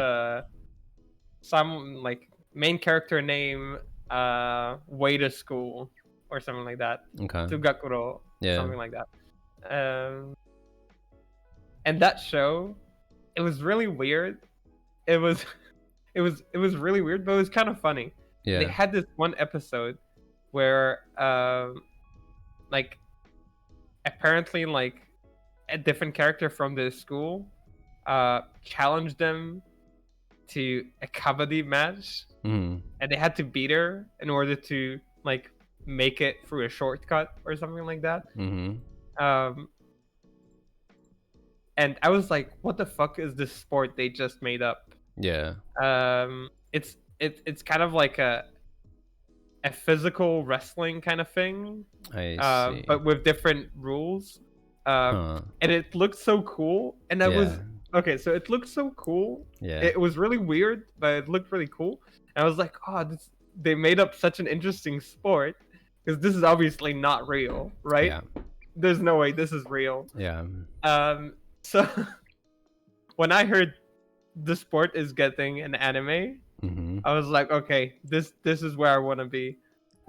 some like main character name Way to School or something like that. Okay. Tsugakuro. Yeah. Something like that. And that show, it was really weird. It was really weird, but it was kind of funny. Yeah. They had this one episode where like apparently like a different character from the school challenged them to a kabaddi match, and they had to beat her in order to like make it through a shortcut or something like that. And I was like, what the fuck is this sport they just made up? Yeah. It's kind of like a a physical wrestling kind of thing, I see. but with different rules. Huh. And it looked so cool. And that was Yeah. okay. So it looked so cool. Yeah. It was really weird, but it looked really cool. And I was like, oh, they made up such an interesting sport because this is obviously not real, right? Yeah. There's no way this is real. Yeah. So when I heard the sport is getting an anime, Mm-hmm. I was like, okay, this is where I want to be.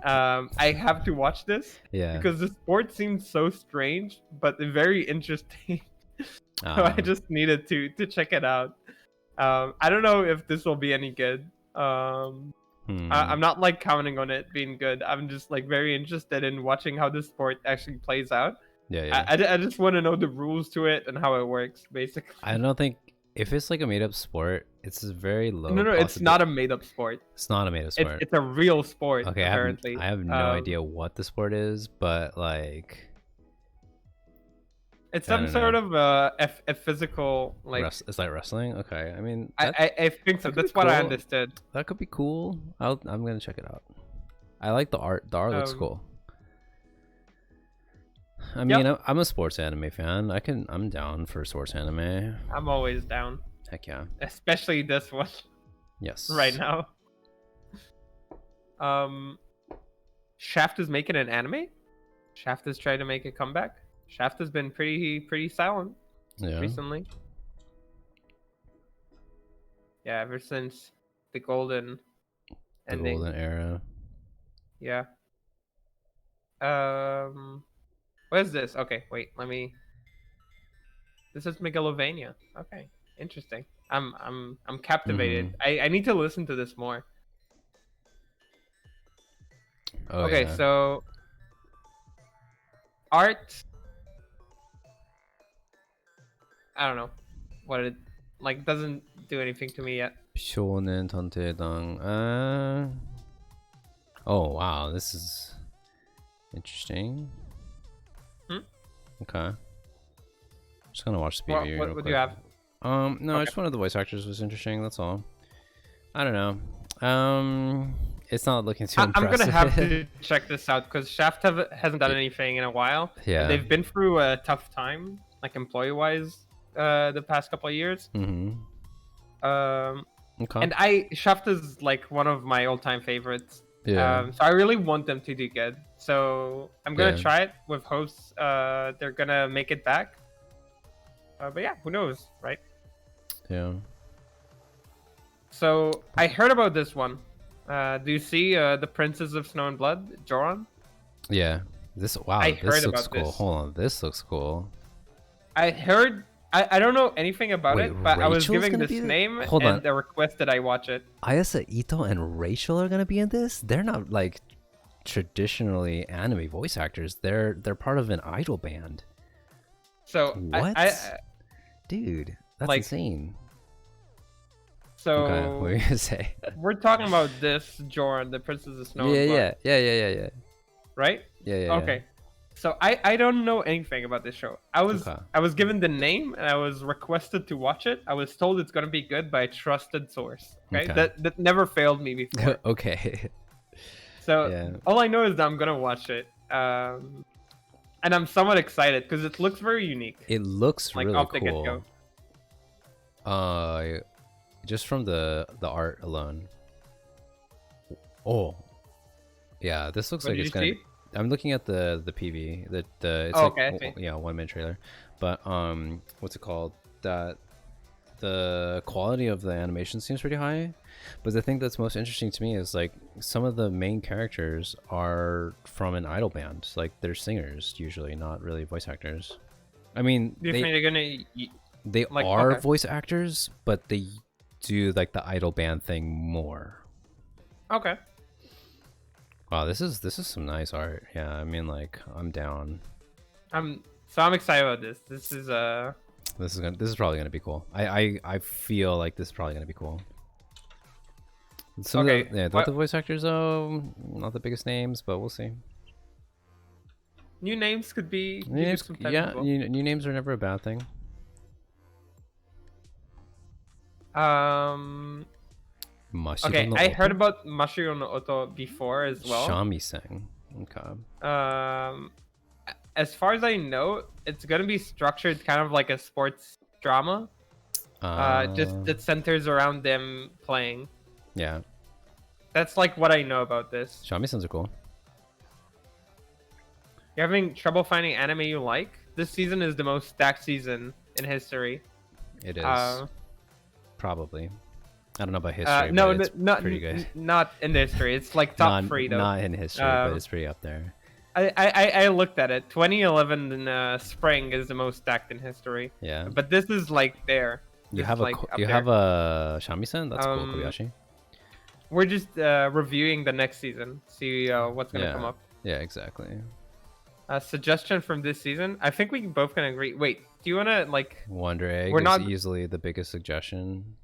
I have to watch this Yeah. because the sport seems so strange, but very interesting. So I just needed to check it out. I don't know if this will be any good. I'm not like counting on it being good. I'm just like very interested in watching how this sport actually plays out. Yeah. Yeah. I just want to know the rules to it and how it works, basically. I don't think if it's like a made up sport, it's a very low. No, it's not a made up sport. It's not a made up sport. It's a real sport. Okay, apparently. I have no idea what the sport is, but like It's I some don't sort know. of a physical like. Is that wrestling? Okay, I mean I think so. that could That's be what I cool. understood. That could be cool. I'm gonna check it out. I like the art. The art looks Um, cool. I Yep. mean, I'm a sports anime fan. I'm down for sports anime. I'm always down, Heck yeah. especially this one Yes. right now. Shaft is making an anime. Shaft is trying to make a comeback. Shaft has been pretty silent Yeah. recently. Yeah, ever since the golden The ending. golden era. Yeah. What is this? Okay, wait. Let me. This is Megalovania. Okay, interesting. I'm captivated. I need to listen to this more. Oh, Okay, yeah. so art. I don't know what it like. Doesn't do anything to me yet. Shonen Tantedang. Oh wow, this is interesting. Okay. Just gonna watch the preview. What real do quick. you have? No, I Okay. just wanted the voice actors was interesting. That's all. I don't know. It's not looking too I'm impressive. gonna have to check this out because Shaft hasn't done anything in a while. Yeah. They've been through a tough time, like employee-wise, the past couple of years. Mm-hmm. Okay. And Shaft is like one of my all-time favorites. Yeah. So I really want them to do good. So I'm gonna Yeah. try it with hopes they're gonna make it back. But yeah, who knows, right? Yeah. So I heard about this one. Do you see the Princess of Snow and Blood, Joran? Yeah. Wow. I This heard looks about cool. this. Hold on. This looks cool. I heard. I don't know anything about Wait, it, but I was Rachel's giving gonna this be the- name Hold and on. they requested I watch it. Ayasa Ito and Rachel are gonna be in this. They're not like traditionally anime voice actors. They're part of an idol band. So What? I Dude, that's Like- insane. so Okay, what were you gonna say? we're talking about this Joran, the Princess of Snow Yeah, and Blood, yeah. right? Yeah. Okay. So I don't know anything about this show. I was given the name and I was requested to watch it. I was told it's gonna be good by a trusted source. Okay, Okay. that never failed me before. Okay. So Yeah. all I know is that I'm gonna watch it, and I'm somewhat excited because it looks very unique. It looks Like, really off the cool. get-go. Just from the art alone. Oh. Yeah, this looks What like did it's you gonna. see? I'm looking at the PV. The it's Oh, like okay, I see. yeah, 1 minute trailer. But what's it called? That the quality of the animation seems pretty high. But the thing that's most interesting to me is like some of the main characters are from an idol band. Like they're singers usually, not really voice actors. I mean, Do you think they're gonna? they like, are okay. voice actors, but they do like the idol band thing more. Okay. Wow, this is some nice art. Yeah, I mean, like I'm down. I'm excited about this. This is This is probably gonna be cool. I feel like this is probably gonna be cool. Some Okay, of the, what- the voice actors though, not the biggest names, but we'll see. new names could be. New names, sometimes yeah, as well. new names are never a bad thing. Okay, Mashiro no I heard Oto? about Mashiro no Oto before as well. Shamisen. Okay. As far as I know, it's gonna be structured kind of like a sports drama. Just Uh, that centers around them playing. yeah. That's like what I know about this. Shamisens are cool. You're having trouble finding anime you like? This season is the most stacked season in history. It is. Uh, Probably. I don't know about history, no, but it's not pretty good. not in the history. It's like top Not, 3 though. not in history, but Um, it's pretty up there. I looked at it. 2011 in spring is the most stacked in history. Yeah. But this is like there. You This have is, like, up you there. have a Shamisen? That's cool, Um, Kobayashi. We're just reviewing the next season. See what's gonna come Yeah. up. Yeah, exactly. A suggestion from this season. I think we both can agree. Wait, do you wanna like Wonder Egg We're is not- easily the biggest suggestion.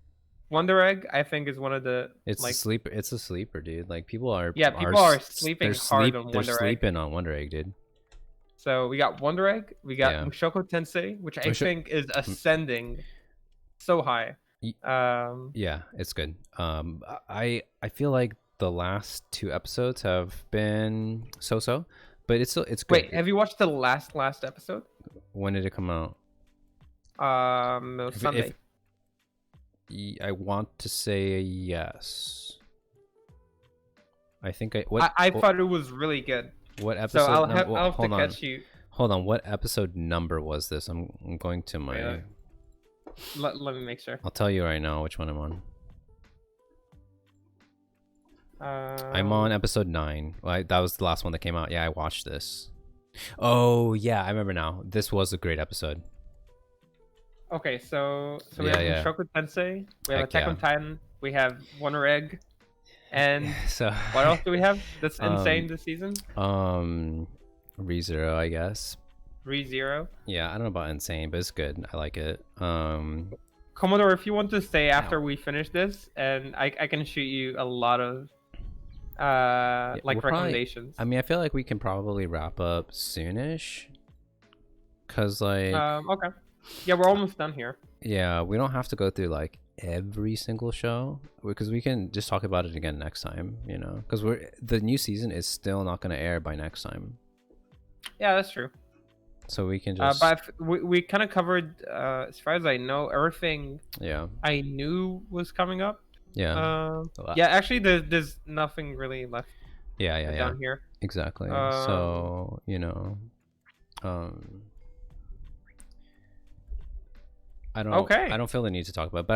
Wonder Egg? I think is one of the It's like a sleeper. It's a sleeper, dude. Like people are. Yeah, people are s- sleeping they're hard on they're Wonder Egg. sleeping on Wonder Egg, dude. So we got Wonder Egg, we got Yeah. Mushoku Tensei, which I Musho- think is ascending so high. Ye- Um, Yeah, it's good. I feel like the last 2 episodes have been so, but it's good. wait, have you watched the last episode? When did it come out? Sunday. I want to say yes. I think what I thought it was really good. what So episode? I'll have to hold on, catch you. hold on. What episode number was this? I'm going to my. Yeah. Let me make sure. I'll tell you right now which one I'm on. I'm on episode 9. That was the last one that came out. Yeah, I watched this. Oh yeah, I remember now. This was a great episode. Okay, so we Yeah, have yeah. Mushoku Tensei, we have Heck Attack yeah. on Titan, we have Wonder Egg, and So what else do we have that's insane Um, this season? ReZero, I guess. ReZero. Yeah, I don't know about insane, but it's good. I like it. Commodore, if you want to stay after Ow. we finish this, and I can shoot you a lot of we'll probably- recommendations. I mean, I feel like we can probably wrap up soonish. Cause like, Okay. Yeah, we're almost done here. yeah, we don't have to go through like every single show because we can just talk about it again next time. You know, because the new season is still not gonna air by next time, Yeah, that's true. so we can just But we kind of covered, as far as I know, everything yeah, I knew was coming up. yeah, Yeah, actually, there's nothing really left yeah, down here. exactly. So you know, I don't. Okay. I don't feel the need to talk about it, but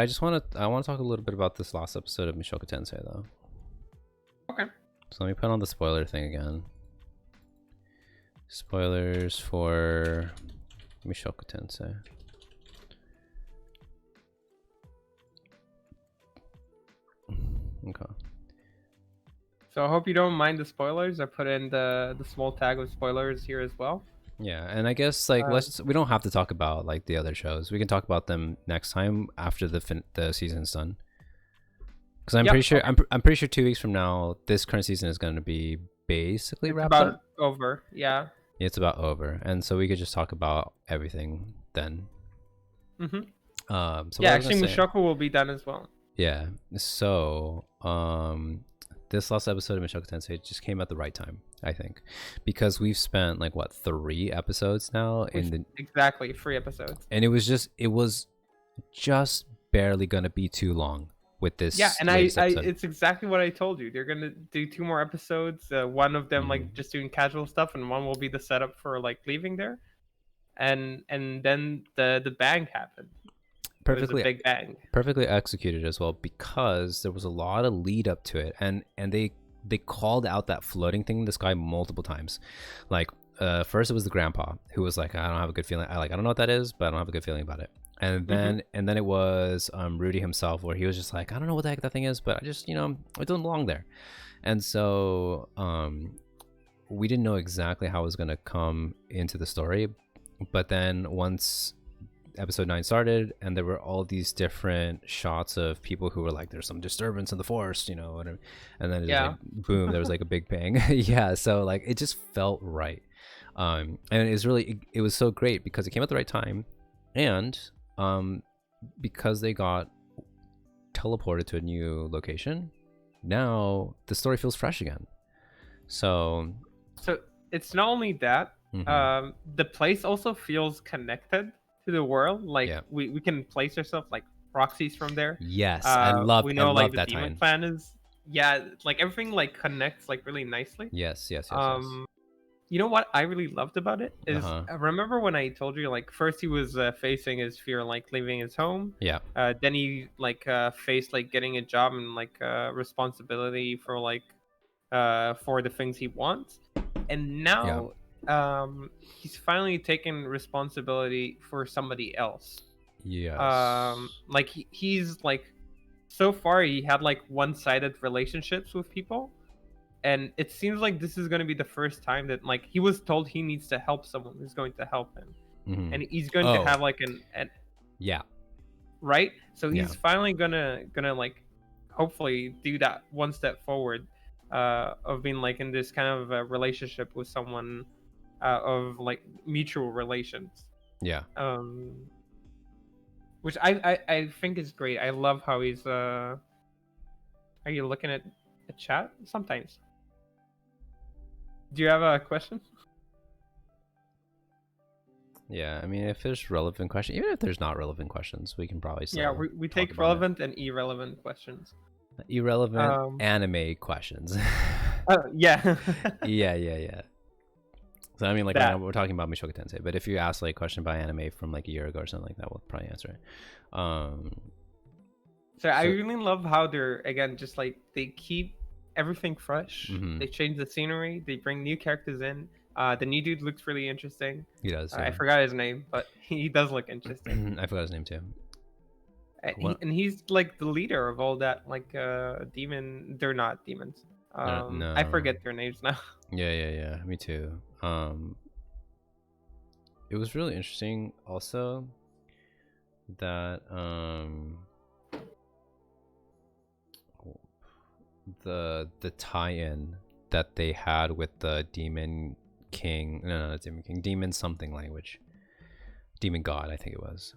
I want to talk a little bit about this last episode of Mushoku Tensei though. Okay. So let me put on the spoiler thing again. Spoilers for Mushoku Tensei. Okay. So I hope you don't mind the spoilers. I put in the small tag of spoilers here as well. Yeah, and I guess like we don't have to talk about like the other shows. We can talk about them next time after the season's done. Because I'm Yep, pretty sure okay. I'm pretty sure 2 weeks from now this current season is going to be basically It's wrapped about up. over. Yeah. It's about over, and so we could just talk about everything then. Mm-hmm. So Yeah, what was I actually, gonna say? Mushoku will be done as well. Yeah. So, this last episode of Mushoku Tensei just came at the right time, I think, because we've spent like what 3 episodes now in the, Exactly, 3 episodes. and it was just barely gonna be too long with this. Yeah, and latest episode. it's exactly what I told you. They're gonna do 2 more episodes. One of them like just doing casual stuff, and one will be the setup for like leaving there. And then the bang happened. It was a perfectly big bang. perfectly executed as well, because there was a lot of lead up to it, and they called out that floating thing in the sky multiple times. Like first it was the grandpa who was like, I don't have a good feeling, I don't know what that is, but I don't have a good feeling about it. And then it was Rudy himself, where he was just like, I don't know what the heck that thing is, but I just, it doesn't belong there. And so we didn't know exactly how it was going to come into the story, but then once episode 9 started and there were all these different shots of people who were like, there's some disturbance in the forest, and then it just, like, boom, there was like a big bang. Yeah, so like it just felt right. And it was so great because it came at the right time, and because they got teleported to a new location, now the story feels fresh again. So it's not only that. mhm. The place also feels connected to the world. Like Yeah. we can place ourselves like Roxy's from there. Yes, We I know like love the that demon tie-in. clan is, yeah, like everything like connects like really nicely. Yes, yes, yes, yes. Um, you know what I really loved about it is, Uh-huh. remember when I told you like first he was facing his fear like leaving his home, Yeah. then he like faced like getting a job and like responsibility for the things he wants, and Yeah. now he's finally taken responsibility for somebody else. Yes. Like he's like, so far he had like one-sided relationships with people, and it seems like this is going to be the first time that like he was told he needs to help someone who's going to help him, Mhm. and he's going to Oh, have like an yeah. right, so Yeah. he's finally gonna like hopefully do that one step forward, of being like in this kind of a relationship with someone, of like mutual relations, Yeah. um which I think is great. I love how he's are you looking at a chat sometimes? Do you have a question? Yeah. I mean, if there's relevant questions, even if there's not relevant questions, we can probably Yeah, still we talk take about it. relevant and irrelevant questions. Irrelevant Um, anime questions. yeah, Yeah, yeah, yeah. So I mean, like right now that. we're talking about Mushoku Tensei, but if you ask like a question about anime from like a year ago or something like that, we'll probably answer it. So I So really love how they're again just like they keep everything fresh. mhm. They change the scenery. They bring new characters in. The new dude looks really interesting. He does, I yeah. forgot his name, but he does look interesting. I forgot his name too. He, What? and he's like the leader of all that like demon. They're not demons. I No. forget their names now. Yeah, yeah, yeah. Me too. It was really interesting also that the tie-in that they had with the demon king, no, not demon king, demon something language, demon god, I think it was,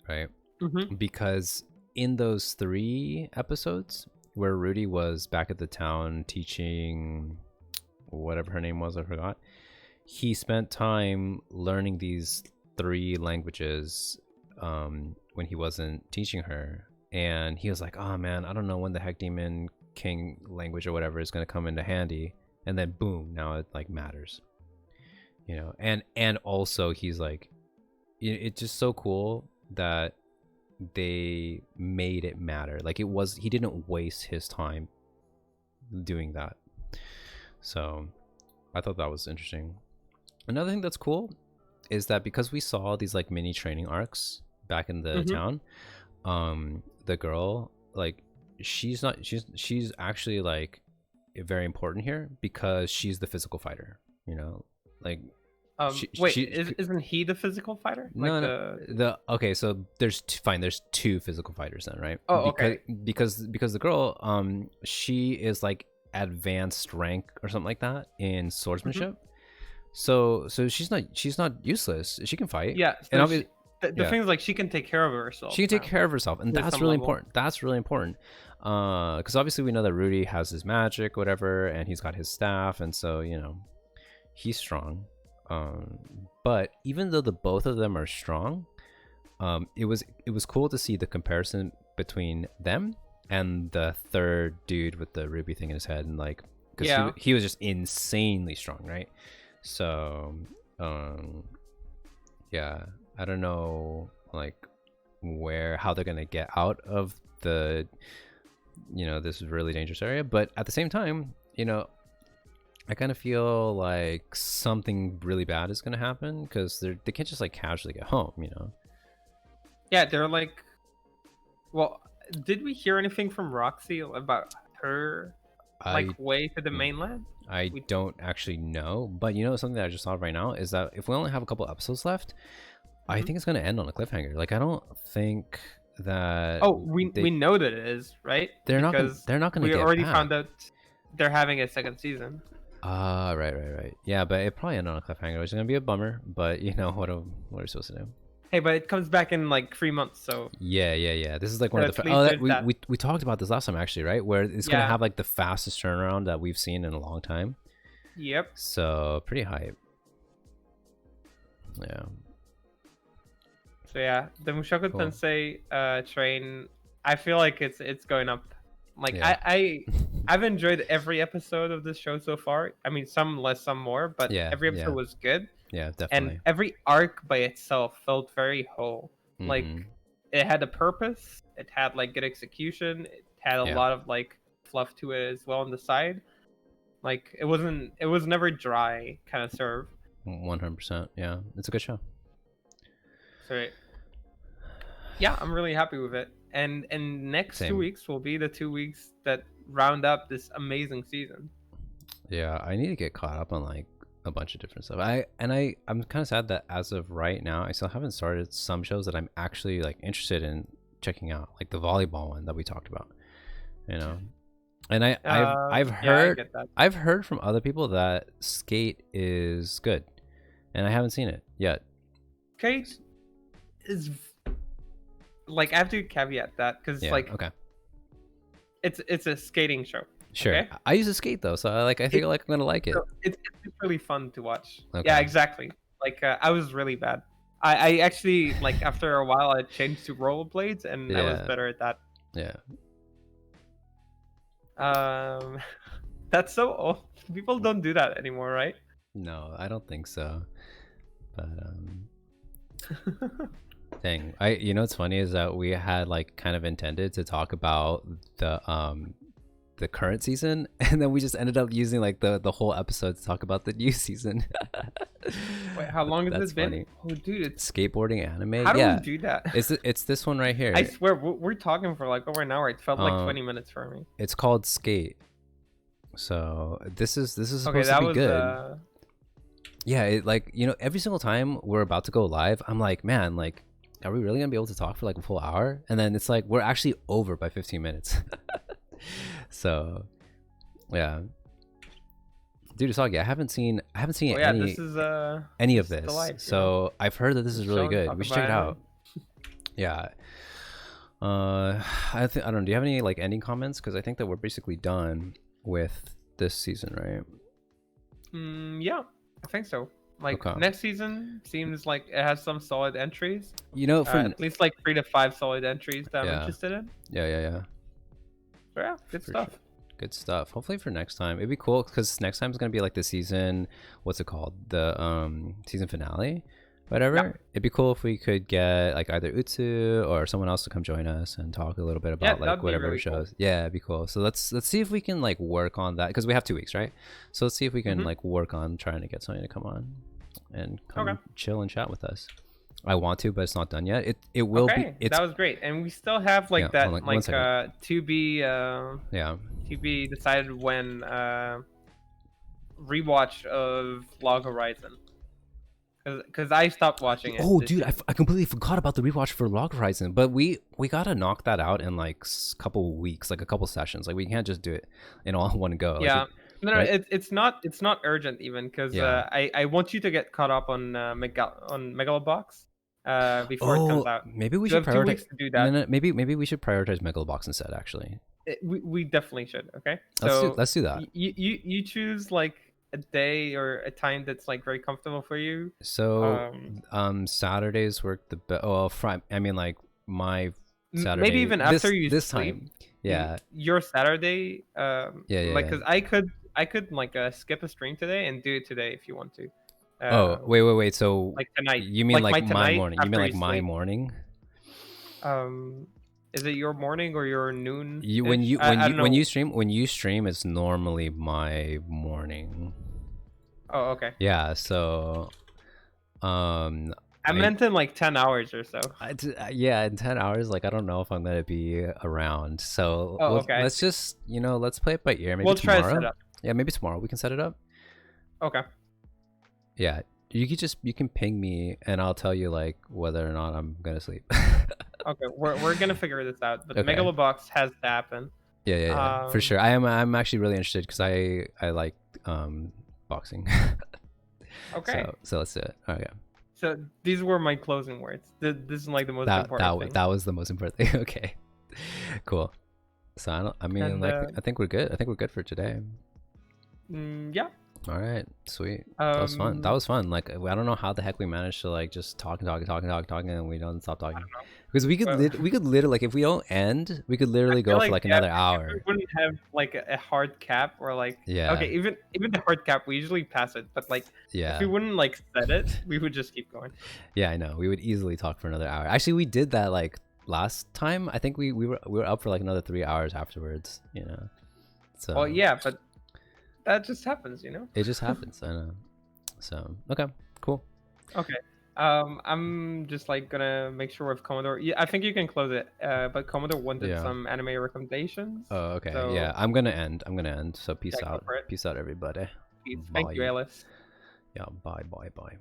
right? Hmm. Because in those 3 episodes where Rudy was back at the town teaching whatever her name was, I forgot, he spent time learning these 3 languages when he wasn't teaching her, and he was like, oh man, I don't know when the heck demon king language or whatever is going to come into handy, and then boom, now it like matters, and also he's like, it's just so cool that they made it matter. Like it was, he didn't waste his time doing that. So I thought that was interesting. Another thing that's cool is that because we saw these like mini training arcs back in the Hmm. town, the girl, like, she's actually like very important here because she's the physical fighter, like Wait, she isn't he the physical fighter? Like no, no, okay, so there's 2 physical fighters then, right? Oh, because okay. because the girl, she is like advanced rank or something like that in Hmm. swordsmanship. So she's not useless. She can fight. Yeah. And So obviously, the yeah, thing is like she can take care of herself she can take now care of herself, and to that's some really level. important. That's really important. Because obviously we know that Rudy has his magic, whatever, and he's got his staff, and so he's strong. But even though the both of them are strong, it was cool to see the comparison between them and the third dude with the ruby thing in his head, and like, because Yeah. he was just insanely strong, right? So, um, yeah, I don't know, like, how they're gonna get out of the this really dangerous area, but at the same time, I kind of feel like something really bad is gonna happen because they can't just like casually get home. Yeah. They're like. Well, did we hear anything from Roxy about her like I way to the mm, mainland? I We. don't actually know, but something that I just thought of right now is that if we only have a couple episodes left, I Mhm. think it's gonna end on a cliffhanger. Like, I don't think that Oh, we know that it is, right? Because they're not gonna we get already back. found out they're having a second season. Ah, right, right, right. Yeah, but it probably end on a cliffhanger, which is gonna be a bummer. But what are we supposed to do? Hey, but it comes back in like 3 months, so Yeah. This is like one so of the at least oh, there's that. we talked about this last time actually, right? Where it's gonna Yeah. have like the fastest turnaround that we've seen in a long time. Yep. So pretty hype. Yeah. So yeah, the Mushoku Cool. Tensei train. I feel like it's going up. Like Yeah. I've enjoyed every episode of this show so far. I mean, some less, some more, but Yeah, every episode yeah. was good. Yeah, And definitely. every arc by itself felt very whole. Like Mhm. it had a purpose. It had like good execution. It had a Yeah. lot of like fluff to it as well on the side. Like it was never dry kind of serve. 100%. Yeah, it's a good show. So yeah, I'm really happy with it. And next Same. 2 weeks will be the 2 weeks that round up this amazing season. Yeah, I need to get caught up on like a bunch of different stuff. I'm kind of sad that as of right now, I still haven't started some shows that I'm actually like interested in checking out, like the volleyball one that we talked about. You know, and I've Yeah, I heard get that. I've heard from other people that Skate is good, and I haven't seen it yet. Kate is like I have to caveat that because Yeah. like Okay. it's a skating show. Sure. Okay? I used to skate though, so I feel like I'm gonna like it. So it's really fun to watch. Okay. Yeah, exactly. Like I was really bad. I actually like after a while I changed to rollerblades and I was Yeah. better at that. Yeah. That's so old. People don't do that anymore, right? No, I don't think so. But dang, you know what's funny is that we had like kind of intended to talk about the current season, and then we just ended up using like the whole episode to talk about the new season. Wait, how long has That's this been? funny. Oh, dude, it's Skateboarding anime. how do Yeah, we do that? it's this one right here. I swear we're talking for like over an hour. It felt like Um, 20 minutes for me. It's called Skate. So this is Okay, supposed that to be was good. Yeah, it, like, you know, every single time we're about to go live, I'm like, man, like, are we really gonna be able to talk for like a full hour? And then it's like we're actually over by 15 minutes. So yeah, dude, Usagi, I haven't seen Oh yeah, any this is any of this is the this. life, So I've heard that this is really Show, good. talk We should check it about out. Yeah. I don't know. Do you have any like ending comments? Because I think that we're basically done with this season, right? Yeah, I think so. Like Okay. next season seems like it has some solid entries. You know, for At least like 3 to 5 solid entries that I'm Yeah. interested in. yeah. So yeah, good For stuff. sure. Good stuff. Hopefully for next time, it'd be cool because next time is gonna be like the season. What's it called? The season finale, whatever. Yeah. It'd be cool if we could get like either Utsu or someone else to come join us and talk a little bit about like that'd be whatever really cool. shows. Yeah, it'd be cool. So let's see if we can like work on that because we have 2 weeks, right? So let's see if we can Mhm. like work on trying to get somebody to come on and come Okay. chill and chat with us. I want to, but it's not done yet. It will Okay, be. It's that was great, and we still have like Yeah, that hold on, one like second. to be yeah. to be decided when rewatch of Log Horizon. Because I stopped watching it. Oh, this dude, year. I completely forgot about the rewatch for Log Horizon. But we gotta knock that out in like couple weeks, like a couple sessions. Like we can't just do it in all one go. Like, Yeah. No, right? it's not urgent even because Yeah. I want you to get caught up on Megalobox before it comes out. maybe we You should have 2 weeks prioritize. to do that. No, maybe we should prioritize Megalobox instead. Actually, We definitely should. Okay. let's do that. You choose like a day or a time that's like very comfortable for you. So Saturdays work the best. Oh, well, Friday. I mean, like my Saturday. Maybe even after you this sleep, time. Yeah. Your Saturday. Yeah. Like because I could like skip a stream today and do it today if you want to. Oh, wait. So Like tonight. you mean like my tonight morning? You mean after like my sleep. morning? Is it your morning or your noon? When I you stream, it's normally my morning. Oh, okay. Yeah. So, I meant in like 10 hours or so. yeah, in 10 hours, like I don't know if I'm gonna be around. So Oh, okay. let's just let's play it by ear. Maybe We'll tomorrow. try to set up. Yeah, maybe tomorrow we can set it up. Okay. Yeah, you can ping me and I'll tell you like whether or not I'm gonna sleep. Okay. We're gonna figure this out. But Okay. Megalobox has to happen. Yeah, for sure. I'm actually really interested because I like boxing. Okay. So let's do it. Okay. So these were my closing words. This is like the most important thing. That was the most important thing. Okay, cool. So I mean, And like, I think we're good. I think we're good for today. yeah. All right, sweet. That was fun. That Um, was fun. Like, I don't know how the heck we managed to like just talk and talk and talk and talk and talk, and we don't stop talking. I don't know. Because we could Well, we could literally, like, if we don't end, we could literally I feel go for like another if hour. we wouldn't have like a hard cap or like Yeah. okay, even the hard cap we usually pass it, but like Yeah. if we wouldn't like set it, we would just keep going. Yeah, I know. We would easily talk for another hour. Actually, we did that like last time. I think we were up for like another 3 hours afterwards. You know. So. Well, yeah, but that just happens, you know. It just happens. I know. So okay, cool. Okay. I'm just like gonna make sure with Commodore. Yeah, I think you can close it. But Commodore wanted Yeah. some anime recommendations. Oh, okay. So, Yeah, I'm gonna end. So peace yeah, go out. for it. Peace out, everybody. Thank you, Bye. Alice. Yeah. Bye. Bye. Bye.